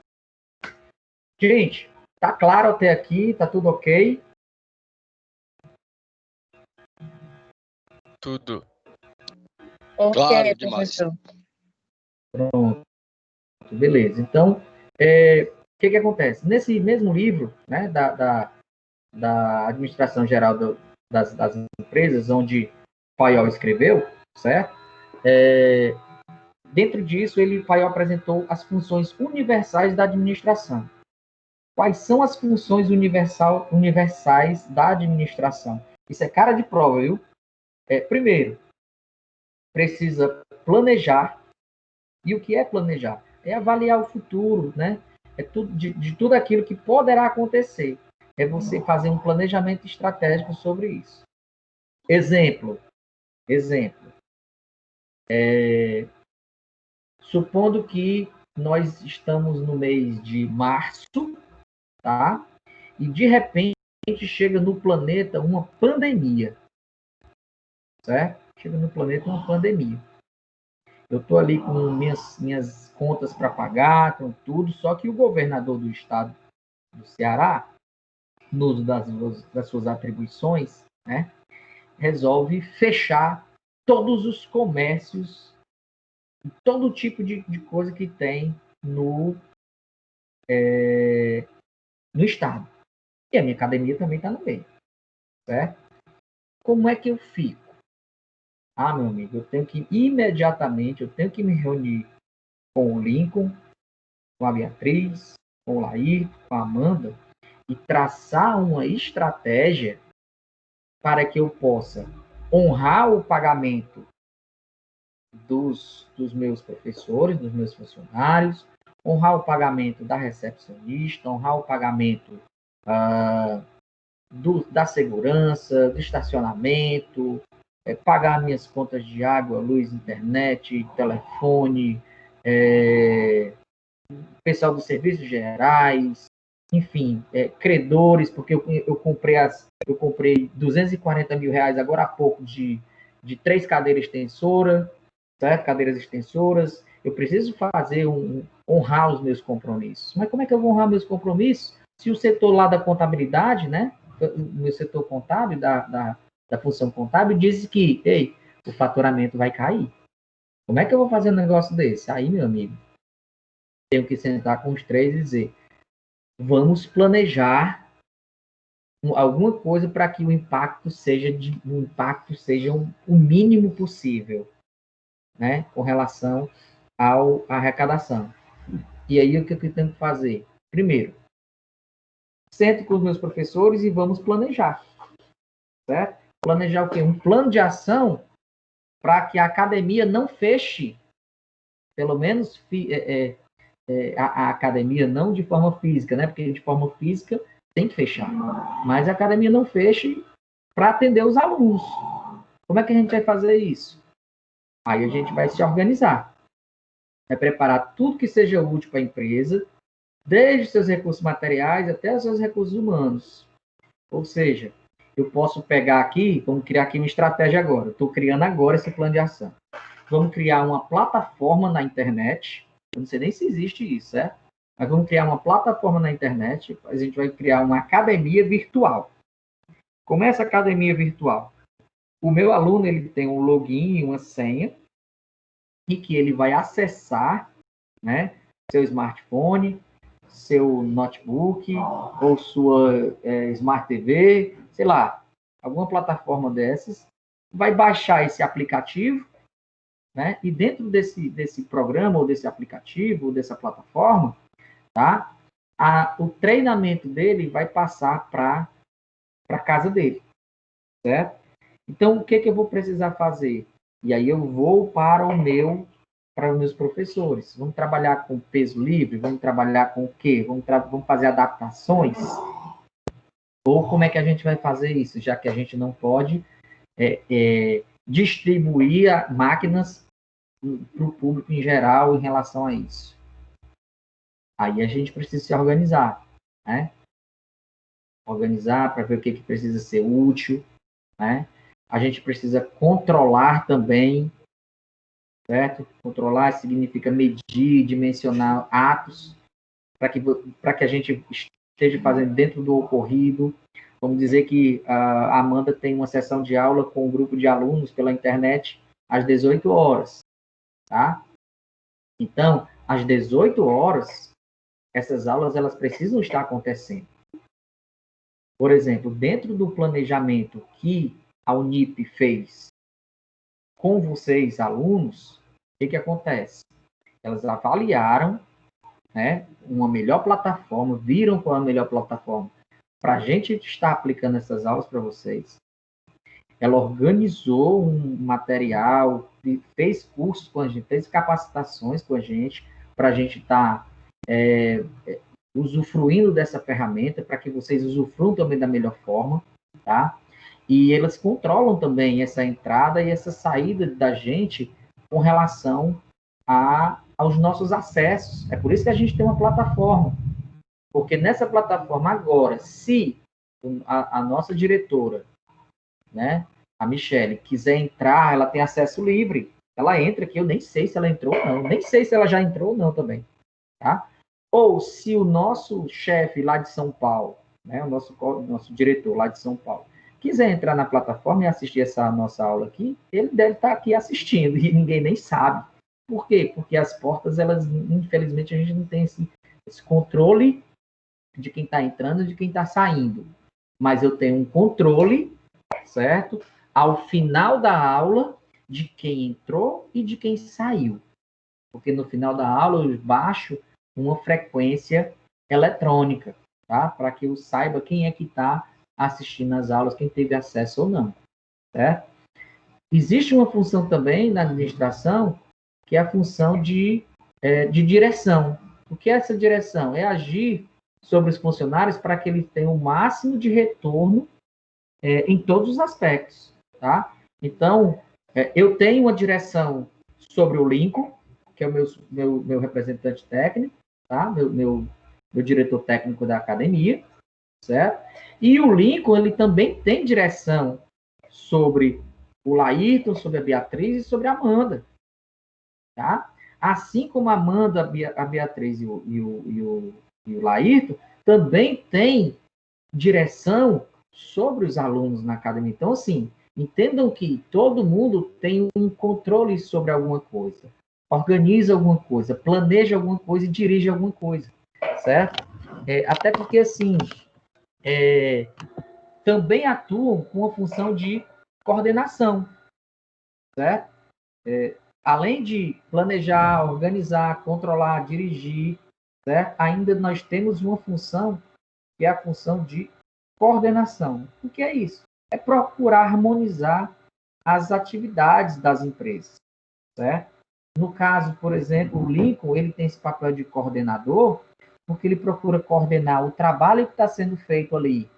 Gente, tá claro até aqui? Tá tudo ok? Tudo. Ok, Claro, demais. professor. Pronto, beleza. Então, o que acontece? Nesse mesmo livro, né, da Administração Geral das Empresas, onde Fayol escreveu, certo? Dentro disso, Fayol apresentou as funções universais da administração. Quais são as funções universais da administração? Isso é cara de prova, viu? Primeiro, precisa planejar. E o que é planejar? É avaliar o futuro, né? É tudo, de tudo aquilo que poderá acontecer. É você fazer um planejamento estratégico sobre isso. Exemplo. Supondo que nós estamos no mês de março, tá? E de repente chega no planeta uma pandemia, certo? Chega no planeta uma pandemia. Eu estou ali com minhas contas para pagar, com tudo, só que o governador do estado do Ceará, no uso das suas atribuições, né, resolve fechar todos os comércios, todo tipo de coisa que tem no estado. E a minha academia também está no meio, certo? Como é que eu fico? Ah, meu amigo, eu tenho que imediatamente, eu tenho que me reunir com o Lincoln, com a Beatriz, com o Laí, com a Amanda, e traçar uma estratégia para que eu possa honrar o pagamento dos meus professores, dos meus funcionários, honrar o pagamento da recepcionista, honrar o pagamento da segurança, do estacionamento, pagar minhas contas de água, luz, internet, telefone, pessoal dos serviços gerais, enfim, credores, porque eu comprei 240 mil reais agora há pouco de 3 cadeiras extensoras, certo? Cadeiras extensoras. Eu preciso honrar os meus compromissos. Mas como é que eu vou honrar meus compromissos se o setor lá da contabilidade, né? O meu setor contábil, da função contábil, diz que, ei, o faturamento vai cair. Como é que eu vou fazer um negócio desse? Aí, meu amigo, tenho que sentar com os 3 e dizer, vamos planejar alguma coisa para que o impacto seja o mínimo possível, né, com relação à arrecadação. E aí, o que eu tenho que fazer? Primeiro, sento com os meus professores e vamos planejar, certo? Planejar o quê? Um plano de ação para que a academia não feche, pelo menos a academia não de forma física, né? Porque de forma física tem que fechar. Mas a academia não feche para atender os alunos. Como é que a gente vai fazer isso? Aí a gente vai se organizar. Vai preparar tudo que seja útil para a empresa, desde seus recursos materiais até os seus recursos humanos. Ou seja, eu posso pegar aqui, vamos criar aqui uma estratégia agora. Estou criando agora esse plano de ação. Vamos criar uma plataforma na internet. Eu não sei nem se existe isso, certo? Mas vamos criar uma plataforma na internet. A gente vai criar uma academia virtual. Como é essa academia virtual? O meu aluno ele tem um login, uma senha, e que ele vai acessar, né, seu smartphone, seu notebook ou sua Smart TV, sei lá, alguma plataforma dessas, vai baixar esse aplicativo, né? E dentro desse programa, ou desse aplicativo, ou dessa plataforma, tá? O treinamento dele vai passar para a casa dele, certo? Então, o que eu vou precisar fazer? E aí eu vou para os meus professores. Vamos trabalhar com peso livre? Vamos trabalhar com o quê? Vamos fazer adaptações? Ou como é que a gente vai fazer isso, já que a gente não pode distribuir máquinas para o público em geral em relação a isso? Aí a gente precisa se organizar, né? Organizar para ver o que precisa ser útil, né? A gente precisa controlar também, certo? Controlar significa medir, dimensionar atos, para que a gente esteja fazendo dentro do ocorrido. Vamos dizer que a Amanda tem uma sessão de aula com um grupo de alunos pela internet às 18 horas, tá? Então, às 18 horas, essas aulas elas precisam estar acontecendo. Por exemplo, dentro do planejamento que a Unip fez com vocês, alunos, o que acontece? Elas avaliaram, né, uma melhor plataforma, viram qual é a melhor plataforma para a gente estar aplicando essas aulas para vocês. Ela organizou um material, fez cursos com a gente, fez capacitações com a gente, para a gente estar usufruindo dessa ferramenta, para que vocês usufruam também da melhor forma, tá? E elas controlam também essa entrada e essa saída da gente com relação aos nossos acessos. É por isso que a gente tem uma plataforma. Porque nessa plataforma agora, se a nossa diretora, né, a Michele, quiser entrar, ela tem acesso livre. Ela entra aqui, eu nem sei se ela entrou ou não, nem sei se ela já entrou ou não também, tá? Ou se o nosso chefe lá de São Paulo, né, o nosso diretor lá de São Paulo, quiser entrar na plataforma e assistir essa nossa aula aqui, ele deve estar aqui assistindo e ninguém nem sabe. Por quê? Porque as portas, elas, infelizmente, a gente não tem esse controle de quem está entrando e de quem está saindo. Mas eu tenho um controle, certo? Ao final da aula, de quem entrou e de quem saiu. Porque no final da aula eu baixo uma frequência eletrônica, tá? Para que eu saiba quem é que está assistindo às aulas, quem teve acesso ou não, certo? Existe uma função também na administração, que é a função de direção. O que é essa direção? É agir sobre os funcionários para que eles tenham o máximo de retorno em todos os aspectos, tá? Então, eu tenho uma direção sobre o Lincoln, que é o meu representante técnico, tá? Meu diretor técnico da academia, certo? E o Lincoln, ele também tem direção sobre o Laírton, sobre a Beatriz e sobre a Amanda, tá? Assim como a Amanda, a Beatriz e o Laírton também tem direção sobre os alunos na academia. Então, assim, entendam que todo mundo tem um controle sobre alguma coisa, organiza alguma coisa, planeja alguma coisa e dirige alguma coisa, certo? Até porque, assim, também atuam com a função de coordenação, certo? Além de planejar, organizar, controlar, dirigir, certo? Ainda nós temos uma função que é a função de coordenação. O que é isso? É procurar harmonizar as atividades das empresas, certo? No caso, por exemplo, o Lincoln, ele tem esse papel de coordenador, porque ele procura coordenar o trabalho que está sendo feito ali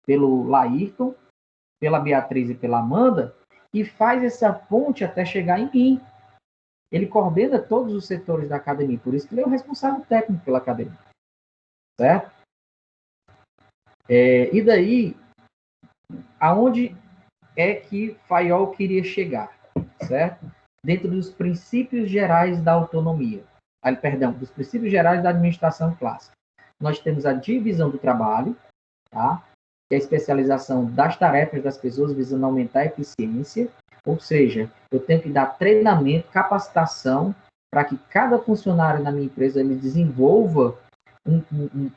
pelo Laírton, pela Beatriz e pela Amanda, e faz essa ponte até chegar em mim. Ele coordena todos os setores da academia, por isso que ele é o responsável técnico pela academia, certo? E daí, aonde é que Fayol queria chegar, certo? Dentro dos princípios gerais da autonomia, dos princípios gerais da administração clássica. Nós temos a divisão do trabalho, tá? Que é a especialização das tarefas das pessoas visando aumentar a eficiência, ou seja, eu tenho que dar treinamento, capacitação, para que cada funcionário na minha empresa ele desenvolva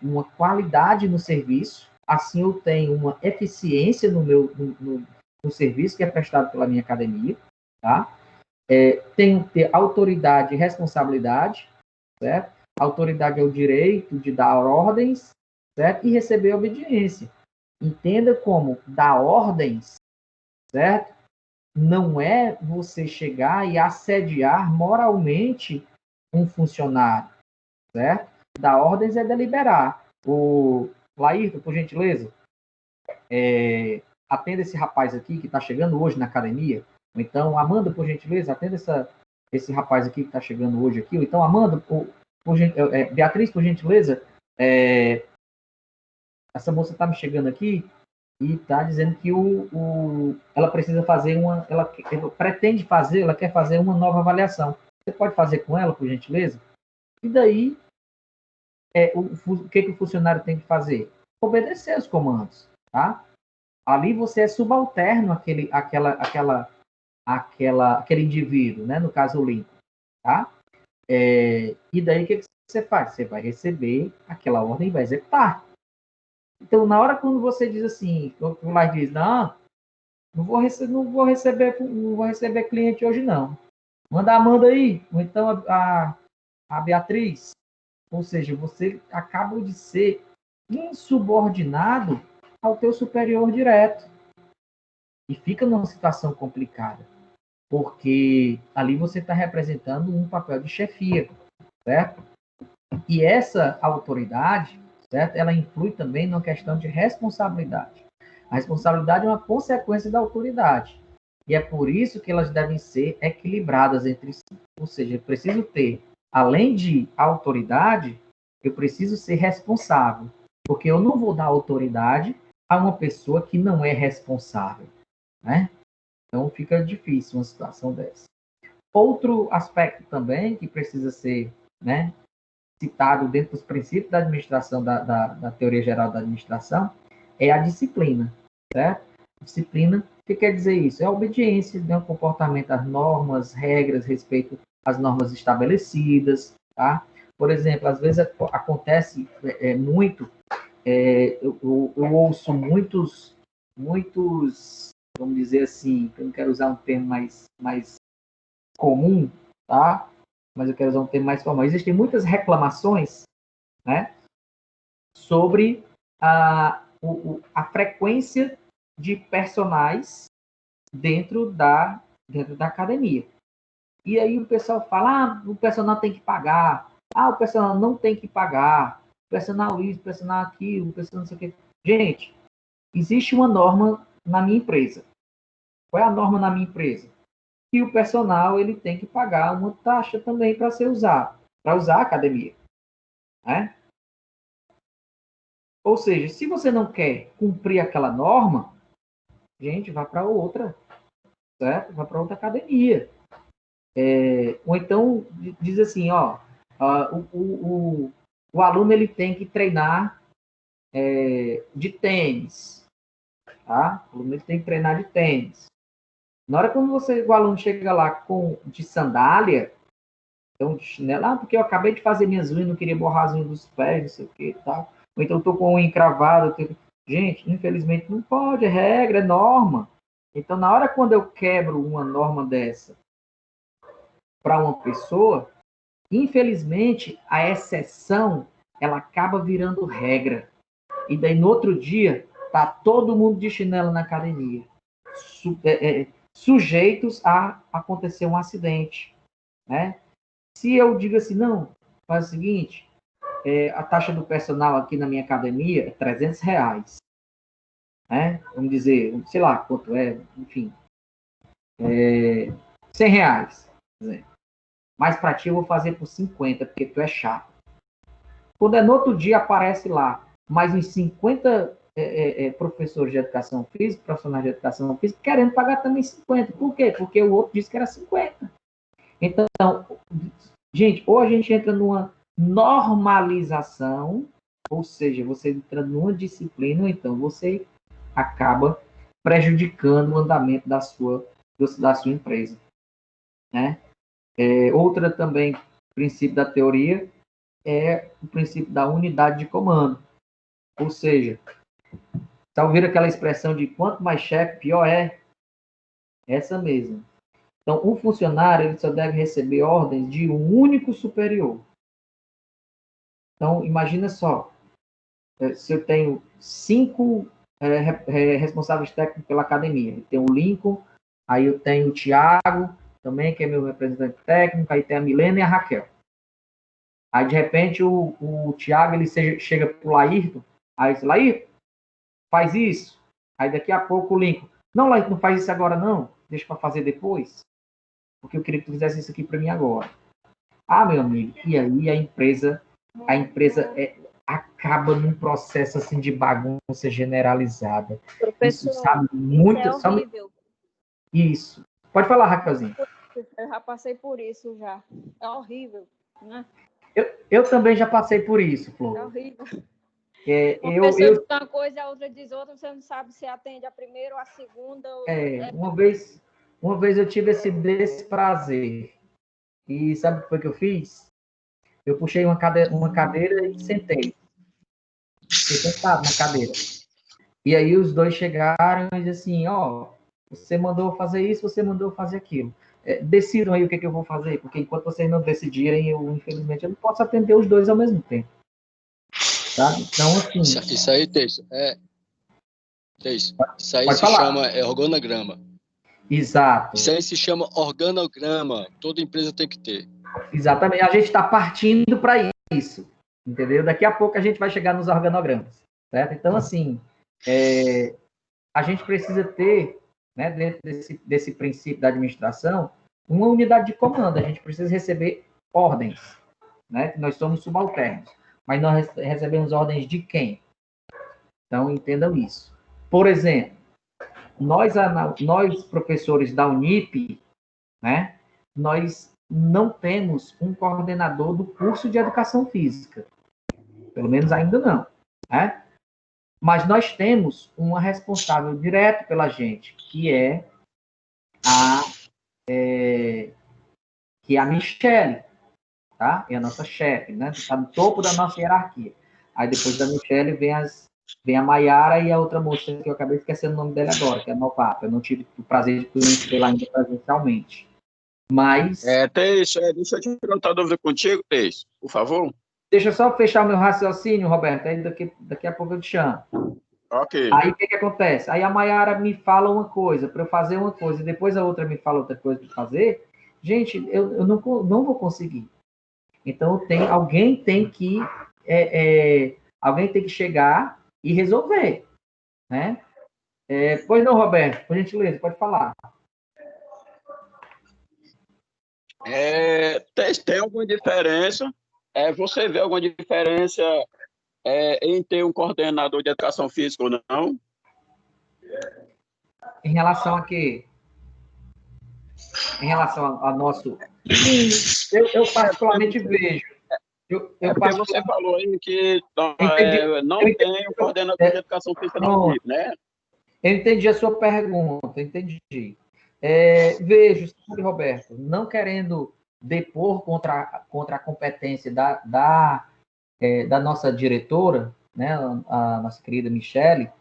uma qualidade no serviço, assim eu tenho uma eficiência no serviço que é prestado pela minha academia, tá? Tem que ter autoridade e responsabilidade, certo? Autoridade é o direito de dar ordens, certo? E receber obediência. Entenda como dar ordens, certo? Não é você chegar e assediar moralmente um funcionário, certo? Dar ordens é deliberar. O Laírton, por gentileza, atenda esse rapaz aqui que está chegando hoje na academia. Ou então, Amanda, por gentileza, atenda esse rapaz aqui que está chegando hoje aqui. Ou então, Amanda, Beatriz, por gentileza, essa moça está me chegando aqui e está dizendo que ela precisa fazer ela pretende fazer, ela quer fazer uma nova avaliação. Você pode fazer com ela, por gentileza? E daí, o que o funcionário tem que fazer? Obedecer os comandos, tá? Ali você é subalterno àquele indivíduo, né? No caso, o Lincoln, tá? E daí, o que você faz? Você vai receber aquela ordem e vai executar. Então, na hora quando você diz assim, o mais diz, não vou receber cliente hoje, não. Manda a Amanda aí, ou então a Beatriz. Ou seja, você acaba de ser insubordinado ao teu superior direto. E fica numa situação complicada. Porque ali você está representando um papel de chefia, certo? E essa autoridade, certo? Ela influi também na questão de responsabilidade. A responsabilidade é uma consequência da autoridade. E é por isso que elas devem ser equilibradas entre si. Ou seja, eu preciso ter, além de autoridade, eu preciso ser responsável. Porque eu não vou dar autoridade a uma pessoa que não é responsável, né? Então fica difícil uma situação dessa. Outro aspecto também que precisa ser, né, citado dentro dos princípios da administração, da teoria geral da administração, é a disciplina, certo? Disciplina, o que quer dizer isso? É a obediência, né, o comportamento às normas, regras, respeito às normas estabelecidas, tá? Por exemplo, às vezes acontece muito, eu ouço muitos, vamos dizer assim, eu não quero usar um termo mais comum, tá? Mas eu quero usar um termo mais formal. Existem muitas reclamações, né, sobre a frequência de personagens dentro da academia. E aí o pessoal fala, o personal tem que pagar, o personal não tem que pagar, o personal isso, o personal aquilo, o personal não sei o quê. Gente, existe uma norma na minha empresa. Qual é a norma na minha empresa? Que o personal ele tem que pagar uma taxa também para usar a academia, né? Ou seja, se você não quer cumprir aquela norma, gente, vá para outra, certo? Vá para outra academia. Ou então diz assim, o aluno ele tem que treinar de tênis, tá? O aluno ele tem que treinar de tênis. Na hora quando o aluno chega lá de sandália, então de chinelo, porque eu acabei de fazer minhas unhas, não queria borrar as unhas dos pés, não sei o que e tal. Ou então estou com a unha encravada. Gente, infelizmente não pode, é regra, é norma. Então, na hora quando eu quebro uma norma dessa para uma pessoa, infelizmente, a exceção, ela acaba virando regra. E daí, no outro dia, tá todo mundo de chinelo na academia. Sujeitos a acontecer um acidente, né? Se eu digo assim, não, faz o seguinte, a taxa do personal aqui na minha academia é R$300, né? Vamos dizer, sei lá quanto é, enfim, R$100, por exemplo. Mas para ti eu vou fazer por 50, porque tu é chato. Quando no outro dia aparece lá mais uns 50 professores de educação física, profissionais de educação física, querendo pagar também 50. Por quê? Porque o outro disse que era 50. Então, gente, ou a gente entra numa normalização, ou seja, você entra numa disciplina, ou então você acaba prejudicando o andamento da sua empresa, né? Outra também, princípio da teoria, é o princípio da unidade de comando. Ou seja, tá ouvindo aquela expressão de quanto mais chefe, pior é? Essa mesmo. Então, o funcionário ele só deve receber ordens de um único superior. Então, imagina só, se eu tenho 5 responsáveis técnicos pela academia. Eu tenho o Lincoln, aí eu tenho o Thiago, também, que é meu representante técnico, aí tem a Milena e a Raquel. Aí, de repente, o Thiago ele chega para o Laírton, aí diz, Laírton, faz isso. Aí, daqui a pouco, o Lincoln, não, Laírton, não faz isso agora, não. Deixa para fazer depois, porque eu queria que tu fizesse isso aqui para mim agora. Ah, meu amigo, e aí a empresa acaba num processo assim de bagunça generalizada. Professor, Isso, sabe, muito. isso é horrível. Isso. Pode falar, Raquelzinho. Eu já passei por isso já. É horrível, né? Eu também já passei por isso, Flor. É horrível. Uma pessoa diz uma coisa, a outra diz outra, você não sabe se atende a primeira ou a segunda. Uma vez eu tive esse desprazer. E sabe o que foi que eu fiz? Eu puxei uma cadeira e sentei. Fiquei sentado na cadeira. E aí os dois chegaram e disseram assim, ó, você mandou fazer isso, você mandou fazer aquilo. Decidam aí o que eu vou fazer, porque enquanto vocês não decidirem, infelizmente, eu não posso atender os dois ao mesmo tempo. Tá? Então, assim... Isso aí, Teixo, isso aí se falar. chama organograma. Exato. Isso aí se chama organograma. Toda empresa tem que ter. Exatamente. A gente está partindo para isso, entendeu? Daqui a pouco a gente vai chegar nos organogramas, certo? Então, assim, a gente precisa ter, né, dentro desse princípio da administração, uma unidade de comando. A gente precisa receber ordens, né? Nós somos subalternos, mas nós recebemos ordens de quem? Então, entendam isso. Por exemplo, nós professores da Unip, né, nós não temos um coordenador do curso de Educação Física. Pelo menos ainda não, né? Mas nós temos uma responsável direto pela gente, que é a Michele, tá? É a nossa chefe, né? Está no topo da nossa hierarquia. Aí depois da Michele vem a Maiara e a outra moça que eu acabei esquecendo o nome dela agora, que é a Novato. Eu não tive o prazer de conhecê-la ainda presencialmente. Mas... Teixo, deixa eu te perguntar uma dúvida contigo, Teixo, por favor. Deixa eu só fechar o meu raciocínio, Roberto, aí daqui a pouco eu te chamo. Ok. Aí o que acontece? Aí a Maiara me fala uma coisa para eu fazer uma coisa, e depois a outra me fala outra coisa para fazer. Gente, eu não vou conseguir. Então alguém tem que chegar e resolver, né? Pois não, Roberto, por gentileza, pode falar. Tem alguma diferença? Você vê alguma diferença em ter um coordenador de educação física ou não? Em relação a quê? Em relação ao nosso... Sim, eu particularmente vejo. Porque você falou aí que não tem um coordenador de educação física na UNIP, né? Eu entendi a sua pergunta, entendi. Vejo, sabe, Roberto, não querendo depor contra a competência da nossa diretora, né, a nossa querida Michele,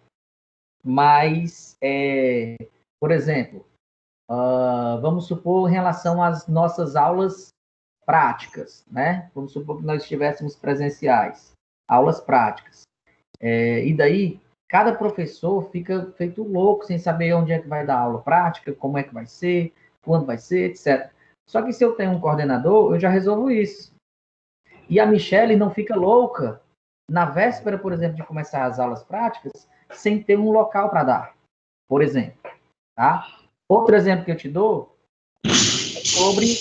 mas, por exemplo, vamos supor em relação às nossas aulas práticas, né? Vamos supor que nós estivéssemos presenciais, aulas práticas. E daí, cada professor fica feito louco, sem saber onde é que vai dar aula prática, como é que vai ser, quando vai ser, etc. Só que se eu tenho um coordenador, eu já resolvo isso. E a Michele não fica louca na véspera, por exemplo, de começar as aulas práticas, sem ter um local para dar, por exemplo. Tá? Outro exemplo que eu te dou é sobre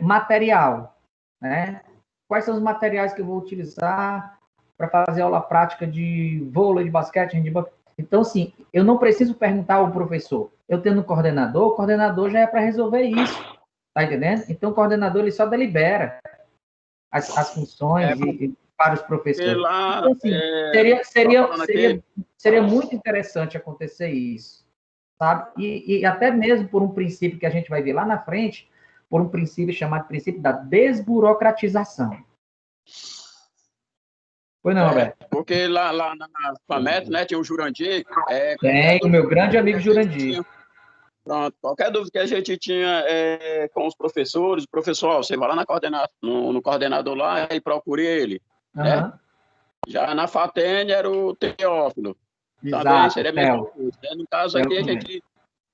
material. Né? Quais são os materiais que eu vou utilizar para fazer aula prática de vôlei, de basquete, handebol? Então, assim, eu não preciso perguntar ao professor. Eu tendo um coordenador, o coordenador já é para resolver isso. Tá entendendo? Então, o coordenador ele só delibera as funções para os professores. Lá, então, assim, seria muito interessante acontecer isso, sabe? E até mesmo por um princípio que a gente vai ver lá na frente, por um princípio chamado princípio da desburocratização. Foi não, Roberto? Porque lá na FAMET, né, tinha o Jurandir. Tem, o meu grande amigo Jurandir. Pronto, qualquer dúvida que a gente tinha com os professores, professor, você vai lá no coordenador lá e procure ele, né? Aham. Já na FATEN era o Teófilo, também Exato, seria a mesma Theo. coisa, né? No caso Theo aqui, a também. gente,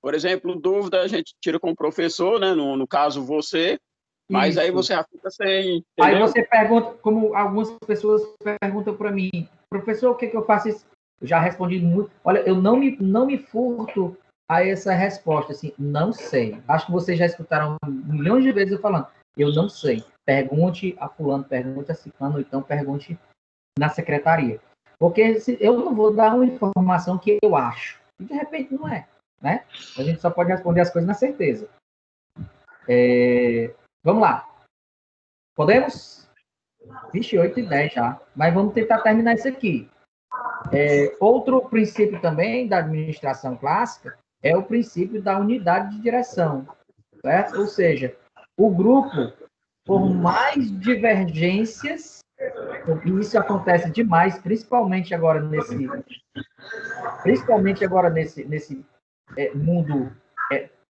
por exemplo, dúvida a gente tira com o professor, né? No caso, você, mas aí Isso. você já fica sem, Aí entendeu? você pergunta, como algumas pessoas perguntam para mim, professor, o que que eu faço isso? Eu já respondi muito. Olha, eu não me furto a essa resposta, assim, não sei. Acho que vocês já escutaram milhões de vezes eu falando, eu não sei. Pergunte a fulano, pergunte a ciclano, ou então pergunte na secretaria. Porque eu não vou dar uma informação que eu acho. E de repente não é, né? A gente só pode responder as coisas na certeza. Vamos lá. Podemos? Vixe, 8h10 já. Mas vamos tentar terminar isso aqui. Outro princípio também da administração clássica é o princípio da unidade de direção, certo? Ou seja, o grupo, por mais divergências, e isso acontece demais, principalmente agora nesse mundo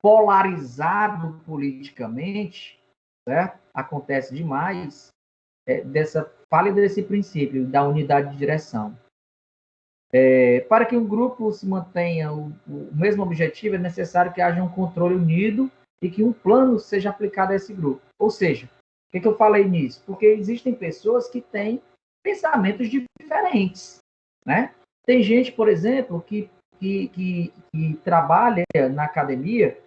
polarizado politicamente, certo? Acontece demais dessa falha desse princípio da unidade de direção. Para que um grupo se mantenha o mesmo objetivo, é necessário que haja um controle unido e que um plano seja aplicado a esse grupo. Ou seja, por que eu falei nisso? Porque existem pessoas que têm pensamentos diferentes, né? Tem gente, por exemplo, que trabalha na academia.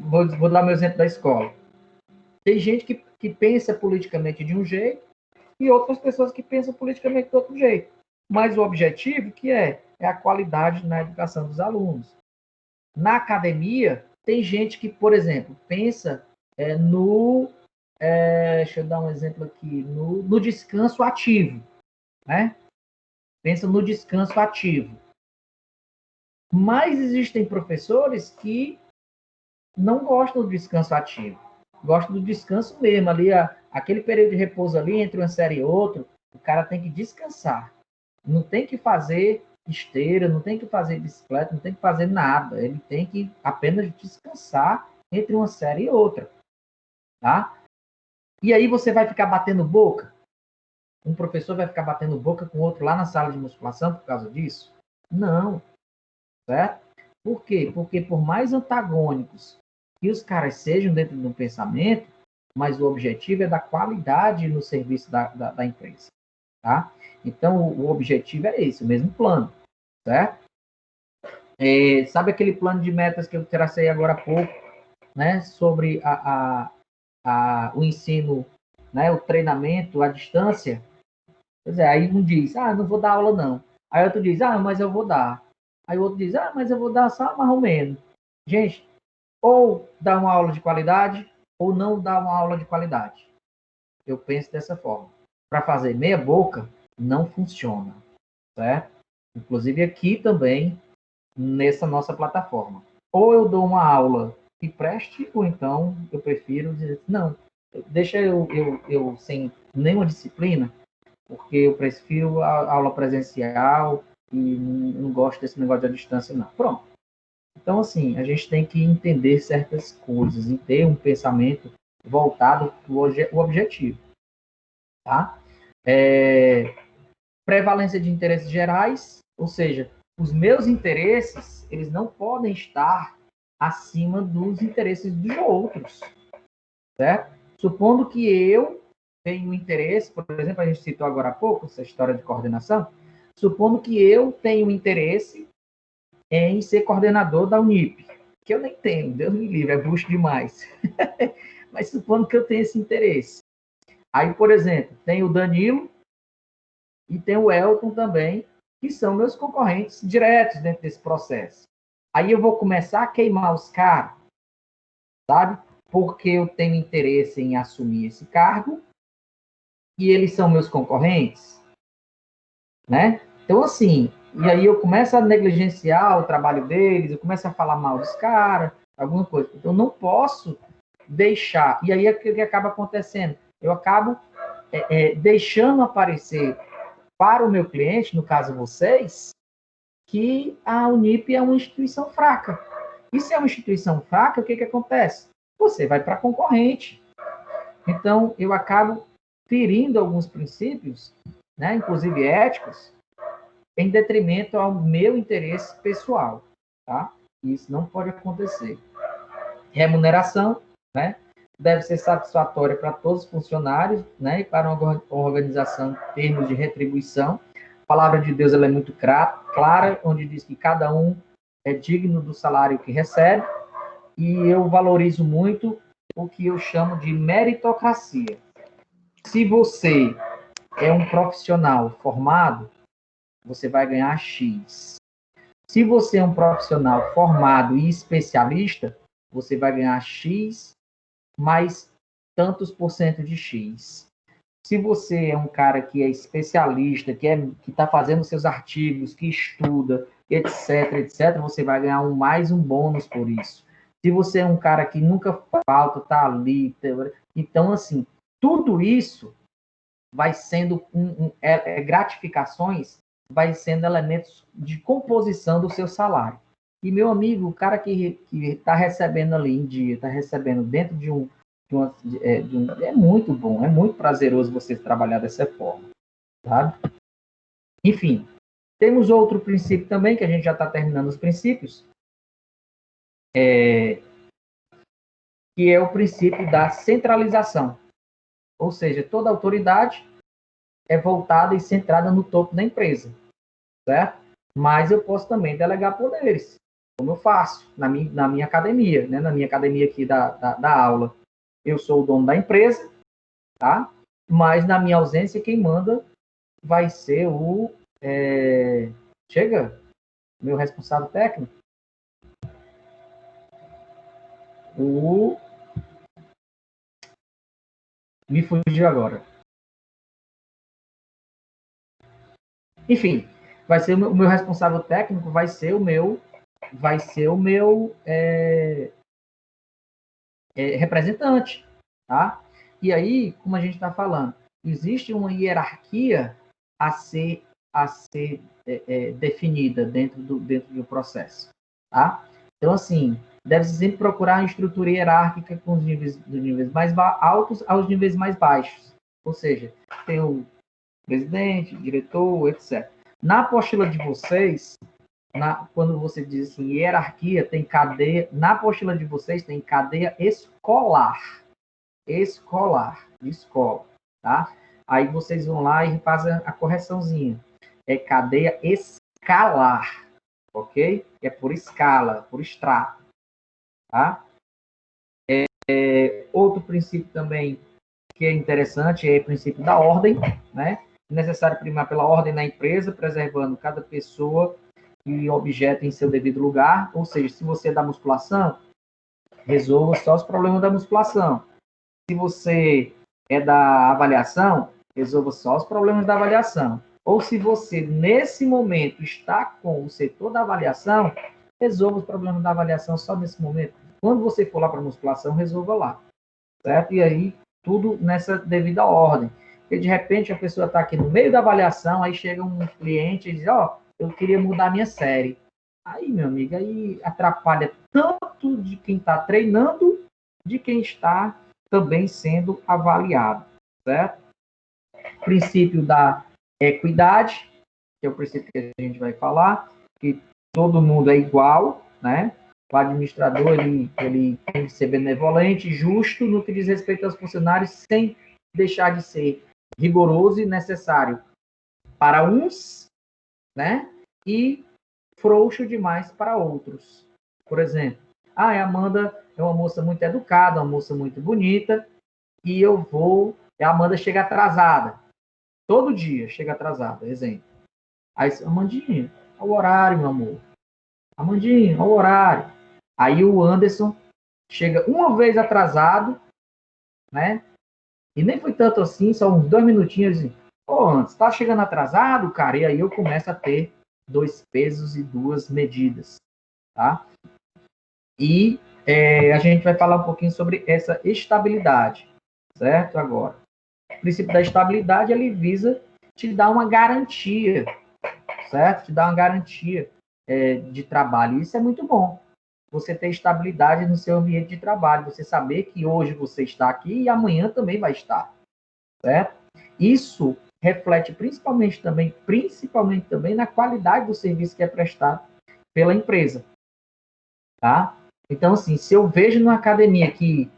Vou dar meu exemplo da escola. Tem gente que pensa politicamente de um jeito e outras pessoas que pensam politicamente de outro jeito. Mas o objetivo que é a qualidade na educação dos alunos. Na academia, tem gente que, por exemplo, pensa deixa eu dar um exemplo aqui, no descanso ativo, né? Pensa no descanso ativo. Mas existem professores que não gostam do descanso ativo. Gostam do descanso mesmo, ali, aquele período de repouso ali, entre uma série e outra, o cara tem que descansar. Não tem que fazer esteira, não tem que fazer bicicleta, não tem que fazer nada. Ele tem que apenas descansar entre uma série e outra. Tá? E aí você vai ficar batendo boca? Um professor vai ficar batendo boca com outro lá na sala de musculação por causa disso? Não. Certo? Por quê? Porque por mais antagônicos que os caras sejam dentro de um pensamento, mas o objetivo é dar qualidade no serviço da empresa. Tá? Então, o objetivo é esse, o mesmo plano. Certo? Sabe aquele plano de metas que eu tracei agora há pouco, né? Sobre o ensino, né? O treinamento à distância? Pois é, aí um diz, não vou dar aula não. Aí outro diz, mas eu vou dar. Aí o outro diz, mas eu vou dar só mais ou menos. Gente, ou dá uma aula de qualidade, ou não dá uma aula de qualidade. Eu penso dessa forma. Para fazer meia boca, não funciona. Certo? Inclusive aqui também, nessa nossa plataforma. Ou eu dou uma aula que preste, ou então eu prefiro dizer, não, deixa eu sem nenhuma disciplina, porque eu prefiro a aula presencial e não gosto desse negócio da distância, não. Pronto. Então, assim, a gente tem que entender certas coisas e ter um pensamento voltado para o objetivo. Tá? Prevalência de interesses gerais, ou seja, os meus interesses, eles não podem estar acima dos interesses dos outros. Certo? Supondo que eu tenho interesse, por exemplo, a gente citou agora há pouco essa história de coordenação, supondo que eu tenho interesse em ser coordenador da Unip, que eu nem tenho, Deus me livre, é bucho demais. Mas supondo que eu tenho esse interesse. Aí, por exemplo, tem o Danilo e tem o Elton também, que são meus concorrentes diretos dentro desse processo. Aí eu vou começar a queimar os caras, sabe? Porque eu tenho interesse em assumir esse cargo e eles são meus concorrentes, né? Então, assim, e aí eu começo a negligenciar o trabalho deles, eu começo a falar mal dos caras, alguma coisa. Então, eu não posso deixar. E aí é o que acaba acontecendo? Eu acabo deixando aparecer para o meu cliente, no caso vocês, que a Unip é uma instituição fraca. E se é uma instituição fraca, o que acontece? Você vai para a concorrente. Então, eu acabo ferindo alguns princípios, né, inclusive éticos, em detrimento ao meu interesse pessoal. Tá? Isso não pode acontecer. Remuneração, né, deve ser satisfatória para todos os funcionários, né, e para uma organização em termos de retribuição. A palavra de Deus ela é muito clara, onde diz que cada um é digno do salário que recebe, e eu valorizo muito o que eu chamo de meritocracia. Se você é um profissional formado, você vai ganhar X. Se você é um profissional formado e especialista, você vai ganhar X mais tantos por cento de X. Se você é um cara que é especialista, que está fazendo seus artigos, que estuda, etc., você vai ganhar mais um bônus por isso. Se você é um cara que nunca falta, está ali, então, assim, tudo isso vai sendo gratificações, vai sendo elementos de composição do seu salário. E, meu amigo, o cara que está recebendo ali em dia, está recebendo dentro de é muito bom, é muito prazeroso você trabalhar dessa forma, sabe? Enfim, temos outro princípio também, que a gente já está terminando os princípios, que é o princípio da centralização. Ou seja, toda autoridade é voltada e centrada no topo da empresa, certo? Mas eu posso também delegar poderes, como eu faço na minha academia, né? Na minha academia aqui da aula. Eu sou o dono da empresa, tá? Mas na minha ausência, quem manda vai ser o... meu responsável técnico. Me fugiu agora. Enfim, vai ser o meu responsável técnico, vai ser o meu representante, tá? E aí, como a gente está falando, existe uma hierarquia a ser definida dentro do processo, tá? Então, assim, deve-se sempre procurar uma estrutura hierárquica com os níveis, dos níveis mais altos aos níveis mais baixos. Ou seja, tem o presidente, diretor, etc. Na apostila de vocês, quando você diz assim, hierarquia, tem cadeia, na apostila de vocês tem cadeia escolar, de escola, tá? Aí vocês vão lá e fazem a correçãozinha. É cadeia escalar, ok? É por escala, por extrato, tá? Outro princípio também que é interessante é o princípio da ordem, né? É necessário primar pela ordem na empresa, preservando cada pessoa e objeto em seu devido lugar. Ou seja, se você é da musculação, resolva só os problemas da musculação. Se você é da avaliação, resolva só os problemas da avaliação. Ou se você, nesse momento, está com o setor da avaliação, resolva os problemas da avaliação só nesse momento. Quando você for lá para a musculação, resolva lá. Certo? E aí, tudo nessa devida ordem. Porque, de repente, a pessoa está aqui no meio da avaliação, aí chega um cliente e diz, eu queria mudar minha série. Aí, meu amigo, aí atrapalha tanto de quem está treinando, de quem está também sendo avaliado, certo? Princípio da equidade, que é o princípio que a gente vai falar, que todo mundo é igual, né? O administrador, ele tem que ser benevolente, justo no que diz respeito aos funcionários, sem deixar de ser rigoroso e necessário para uns, né? E frouxo demais para outros. Por exemplo, a Amanda é uma moça muito educada, uma moça muito bonita, e a Amanda chega atrasada. Todo dia chega atrasada, exemplo. Aí, Amandinha, ao horário, meu amor. Amandinha, ao horário. Aí o Anderson chega uma vez atrasado, né? E nem foi tanto assim, só uns 2 minutinhos. Assim, Anderson, tá chegando atrasado, cara? E aí eu começo a ter 2 pesos e 2 medidas, tá? E a gente vai falar um pouquinho sobre essa estabilidade, certo? Agora, o princípio da estabilidade, ele visa te dar uma garantia, certo? Te dar uma garantia. de trabalho. Isso é muito bom. Você ter estabilidade no seu ambiente de trabalho, você saber que hoje você está aqui e amanhã também vai estar, certo? Isso reflete principalmente também na qualidade do serviço que é prestado pela empresa, tá? Então, assim, se eu vejo numa academia que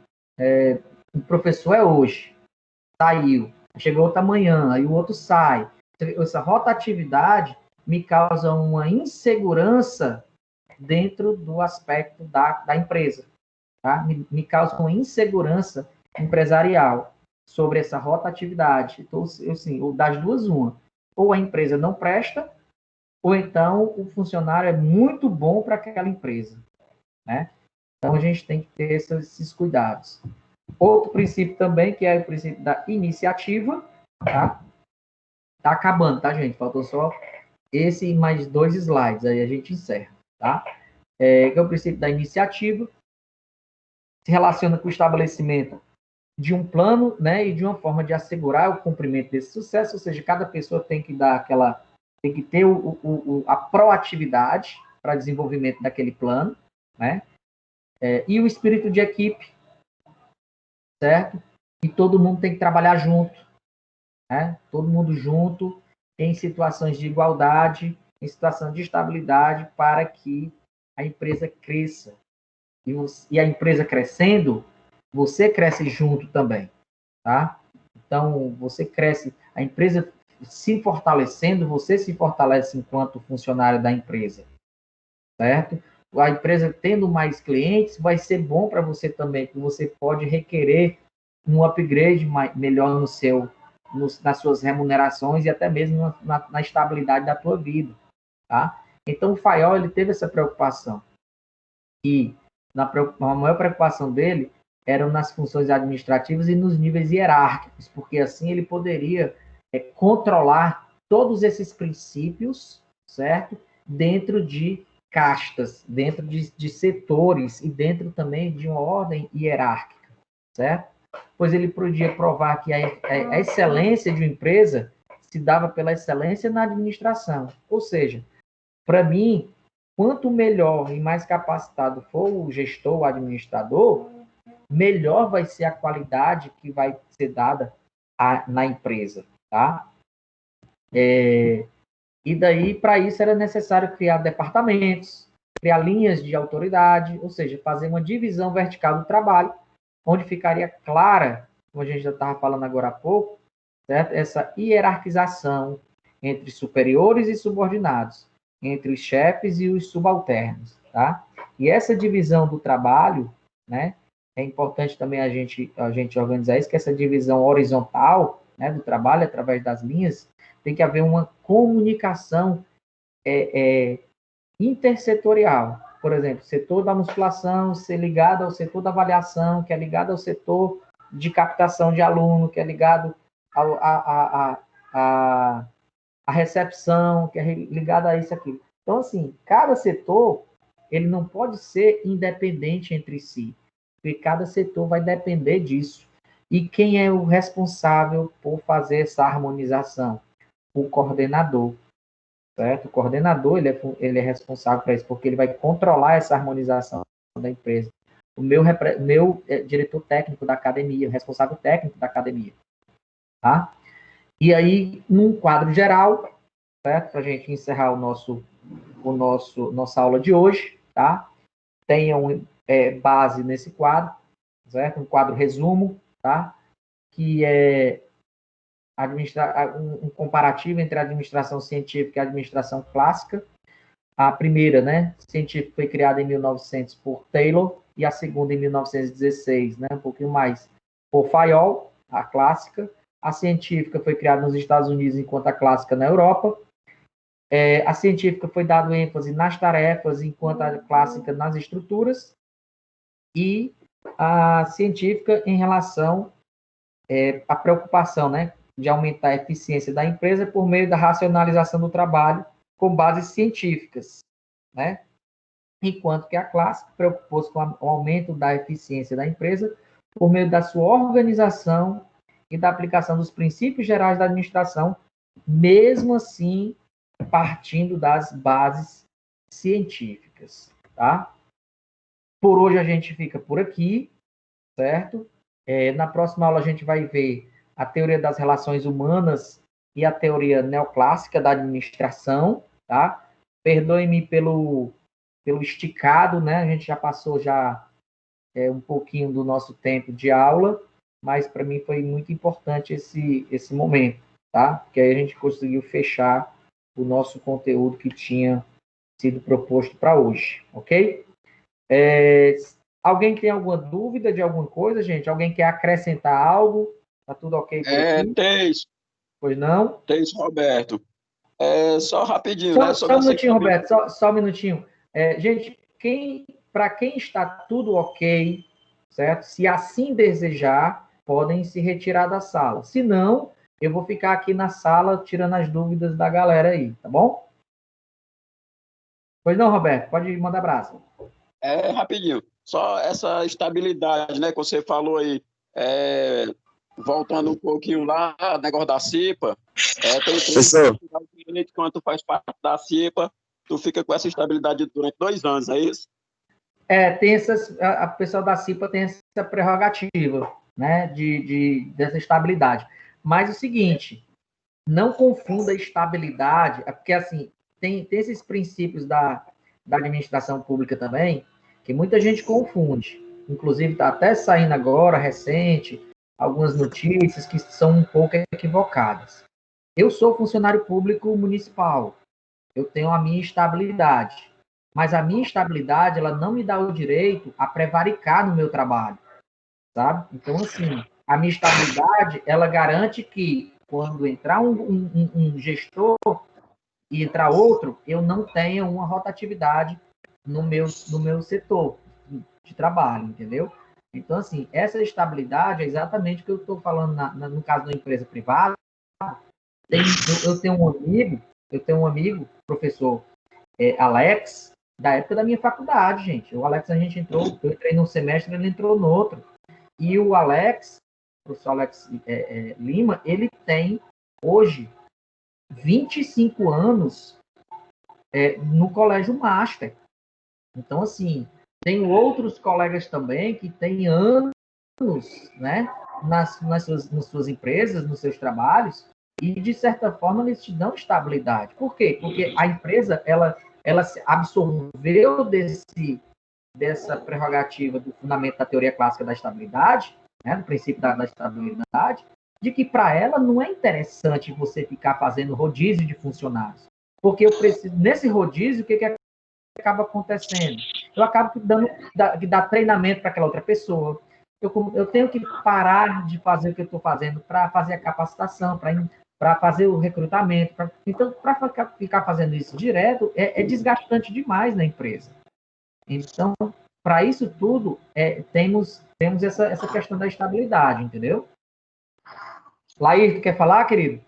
o professor é hoje, saiu, chegou outra manhã, aí o outro sai, essa rotatividade me causa uma insegurança dentro do aspecto da empresa, tá? Me causa uma insegurança empresarial sobre essa rotatividade. Então, assim, ou das duas, uma. Ou a empresa não presta, ou então o funcionário é muito bom para aquela empresa, né? Então, a gente tem que ter esses cuidados. Outro princípio também, que é o princípio da iniciativa, tá? Tá acabando, tá, gente? Faltou só esse e mais 2 slides, aí a gente encerra, tá? Que é o princípio da iniciativa, se relaciona com o estabelecimento de um plano, né, e de uma forma de assegurar o cumprimento desse sucesso, ou seja, cada pessoa tem que dar tem que ter a proatividade para desenvolvimento daquele plano, né? E o espírito de equipe, certo? E todo mundo tem que trabalhar junto, né? Todo mundo junto, em situações de igualdade, em situação de estabilidade, para que a empresa cresça. E a empresa crescendo, você cresce junto também, tá? Então, você cresce, a empresa se fortalecendo, você se fortalece enquanto funcionário da empresa, certo? A empresa tendo mais clientes, vai ser bom para você também, que você pode requerer um upgrade melhor nas suas remunerações e até mesmo na estabilidade da tua vida, tá? Então, o Fayol, ele teve essa preocupação. E a maior preocupação dele eram nas funções administrativas e nos níveis hierárquicos, porque assim ele poderia controlar todos esses princípios, certo? Dentro de castas, dentro de setores e dentro também de uma ordem hierárquica, certo? Pois ele podia provar que a excelência de uma empresa se dava pela excelência na administração. Ou seja, para mim, quanto melhor e mais capacitado for o gestor, o administrador, melhor vai ser a qualidade que vai ser dada na empresa, tá? E daí, para isso, era necessário criar departamentos, criar linhas de autoridade, ou seja, fazer uma divisão vertical do trabalho, onde ficaria clara, como a gente já estava falando agora há pouco, certo? Essa hierarquização entre superiores e subordinados, entre os chefes e os subalternos, tá? E essa divisão do trabalho, né? É importante também a gente organizar isso, que essa divisão horizontal, né, do trabalho através das linhas, tem que haver uma comunicação intersetorial. Por exemplo, o setor da musculação ser ligado ao setor da avaliação, que é ligado ao setor de captação de aluno, que é ligado à recepção, que é ligado a isso aqui. Então, assim, cada setor, ele não pode ser independente entre si, porque cada setor vai depender disso. E quem é o responsável por fazer essa harmonização? O coordenador, certo? O coordenador, ele é responsável por isso, porque ele vai controlar essa harmonização da empresa. O meu diretor técnico da academia, o responsável técnico da academia, tá? E aí, num quadro geral, certo? Para a gente encerrar nossa aula de hoje, tá? Tenham base nesse quadro, certo? Um quadro resumo, tá? Que é um comparativo entre a administração científica e a administração clássica. A primeira, né, científica, foi criada em 1900 por Taylor, e a segunda em 1916, né, um pouquinho mais, por Fayol, a clássica. A científica foi criada nos Estados Unidos, enquanto a clássica na Europa. A científica foi dado ênfase nas tarefas, enquanto a clássica nas estruturas. E a científica em relação à preocupação, né, de aumentar a eficiência da empresa por meio da racionalização do trabalho com bases científicas, né? Enquanto que a clássica preocupou-se com o aumento da eficiência da empresa por meio da sua organização e da aplicação dos princípios gerais da administração, mesmo assim partindo das bases científicas, tá? Por hoje a gente fica por aqui, certo? Na próxima aula a gente vai ver a teoria das relações humanas e a teoria neoclássica da administração, tá? Perdoe-me pelo esticado, né? A gente já passou um pouquinho do nosso tempo de aula, mas para mim foi muito importante esse momento, tá? Porque aí a gente conseguiu fechar o nosso conteúdo que tinha sido proposto para hoje, ok? Alguém tem alguma dúvida de alguma coisa, gente? Alguém quer acrescentar algo? Tá tudo ok por aqui? Tem, Pois não? tem isso, Roberto. Só rapidinho, Só, né? só um minutinho, Roberto, só um minutinho. Gente, para quem está tudo ok, certo? Se assim desejar, podem se retirar da sala. Se não, eu vou ficar aqui na sala tirando as dúvidas da galera aí, tá bom? Pois não, Roberto, pode mandar abraço. Rapidinho. Só essa estabilidade, né, que você falou aí, voltando um pouquinho lá, negócio da CIPA, Professor, quando tu faz parte da CIPA, tu fica com essa estabilidade durante 2 anos, é isso? Tem a pessoa da CIPA tem essa prerrogativa, né, dessa estabilidade. Mas o seguinte, não confunda estabilidade, porque assim, tem esses princípios da administração pública também, que muita gente confunde. Inclusive, está até saindo agora, recente, algumas notícias que são um pouco equivocadas. Eu sou funcionário público municipal, eu tenho a minha estabilidade, mas a minha estabilidade, ela não me dá o direito a prevaricar no meu trabalho, sabe? Então, assim, a minha estabilidade, ela garante que quando entrar um gestor e entrar outro, eu não tenha uma rotatividade no meu setor de trabalho, entendeu? Então, assim, essa estabilidade é exatamente o que eu estou falando no caso da empresa privada. Eu tenho um amigo, professor Alex, da época da minha faculdade, gente. O Alex, a gente entrou, eu entrei num semestre, ele entrou no outro. E o Alex, o professor Alex Lima, ele tem, hoje, 25 anos no Colégio Master. Então, assim, tem outros colegas também que têm anos, né, nas suas empresas, nos seus trabalhos, e, de certa forma, eles te dão estabilidade. Por quê? Porque a empresa, ela se absorveu dessa prerrogativa do fundamento da teoria clássica da estabilidade, né, do princípio da estabilidade, de que para ela não é interessante você ficar fazendo rodízio de funcionários. Porque eu preciso, nesse rodízio, o que acaba acontecendo? Eu acabo dar treinamento para aquela outra pessoa. Eu tenho que parar de fazer o que eu estou fazendo para fazer a capacitação, para fazer o recrutamento. Então, para ficar fazendo isso direto, é desgastante demais na empresa. Então, para isso tudo, temos essa questão da estabilidade, entendeu? Laís, tu quer falar, querido?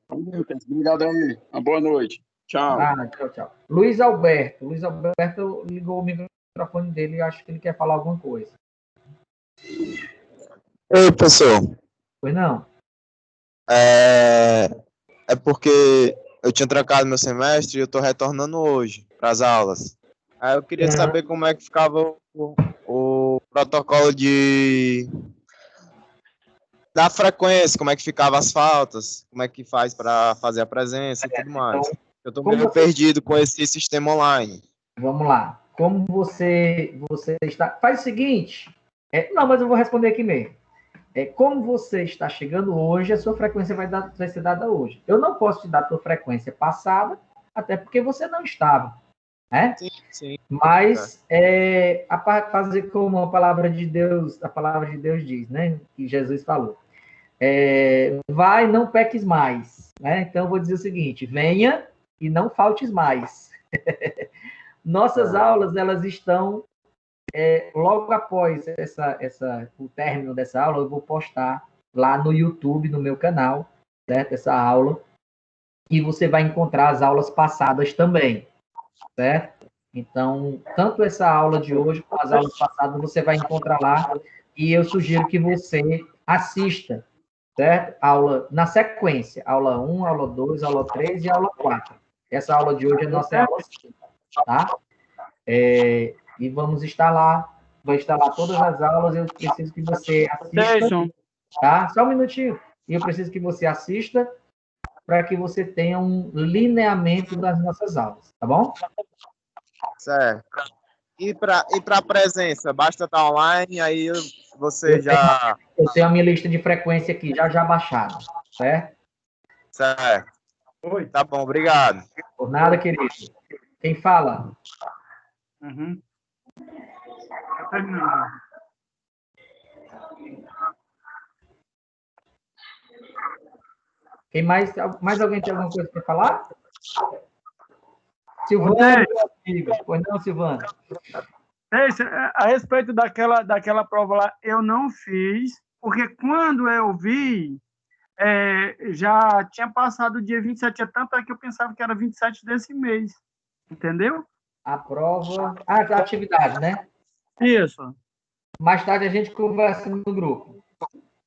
Obrigado aí. Uma boa noite. Tchau. Tchau. Luiz Alberto ligou o microfone dele e acho que ele quer falar alguma coisa. Oi, professor. Pois não? É porque eu tinha trancado meu semestre e eu estou retornando hoje para as aulas. Aí eu queria saber como é que ficava o protocolo da frequência, como é que ficava as faltas, como é que faz para fazer a presença e tudo mais. Então, eu estou meio perdido com esse sistema online. Vamos lá. Como você está... Faz o seguinte... Não, mas eu vou responder aqui mesmo. Como você está chegando hoje, a sua frequência vai ser dada hoje. Eu não posso te dar a sua frequência passada, até porque você não estava. Né? Sim. Mas fazer como a palavra de Deus diz, né? Que Jesus falou. Vai, não peques mais. Né? Então, eu vou dizer o seguinte, venha e não faltes mais. Nossas aulas, elas estão... logo após o término dessa aula, eu vou postar lá no YouTube, no meu canal, certo? Essa aula. E você vai encontrar as aulas passadas também, certo? Então, tanto essa aula de hoje como as aulas passadas você vai encontrar lá. E eu sugiro que você assista certo? Aula na sequência, aula 1, aula 2, aula 3 e aula 4. Essa aula de hoje é a nossa aula 5, tá? E vamos instalar, vai instalar todas as aulas, eu preciso que você assista, tá? Só um minutinho. E eu preciso que você assista para que você tenha um lineamento das nossas aulas, tá bom? Certo. E para a presença, basta estar online, aí você já... Eu tenho a minha lista de frequência aqui, já baixada, certo? Certo. Oi. Tá bom, obrigado. Por nada, querido. Quem fala? Uhum. Tá terminando. Quem mais alguém tem alguma coisa para falar? Silvano, meu amigo. Pois não, Silvano? A respeito daquela prova lá, eu não fiz, porque quando eu vi, já tinha passado o dia 27, é tanto que eu pensava que era 27 desse mês, entendeu? A prova... a atividade, né? Isso. Mais tarde a gente conversa no grupo.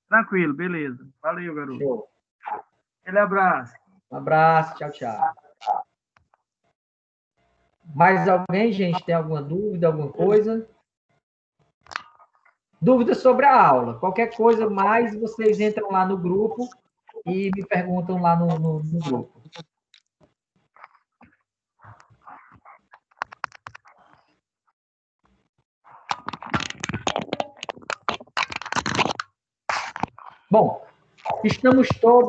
Tranquilo, beleza. Valeu, garoto. Show. Aquele abraço. Um abraço, tchau, tchau. Mais alguém, gente, tem alguma dúvida, alguma coisa? Dúvida sobre a aula. Qualquer coisa mais, vocês entram lá no grupo e me perguntam lá no grupo. Bom, estamos todos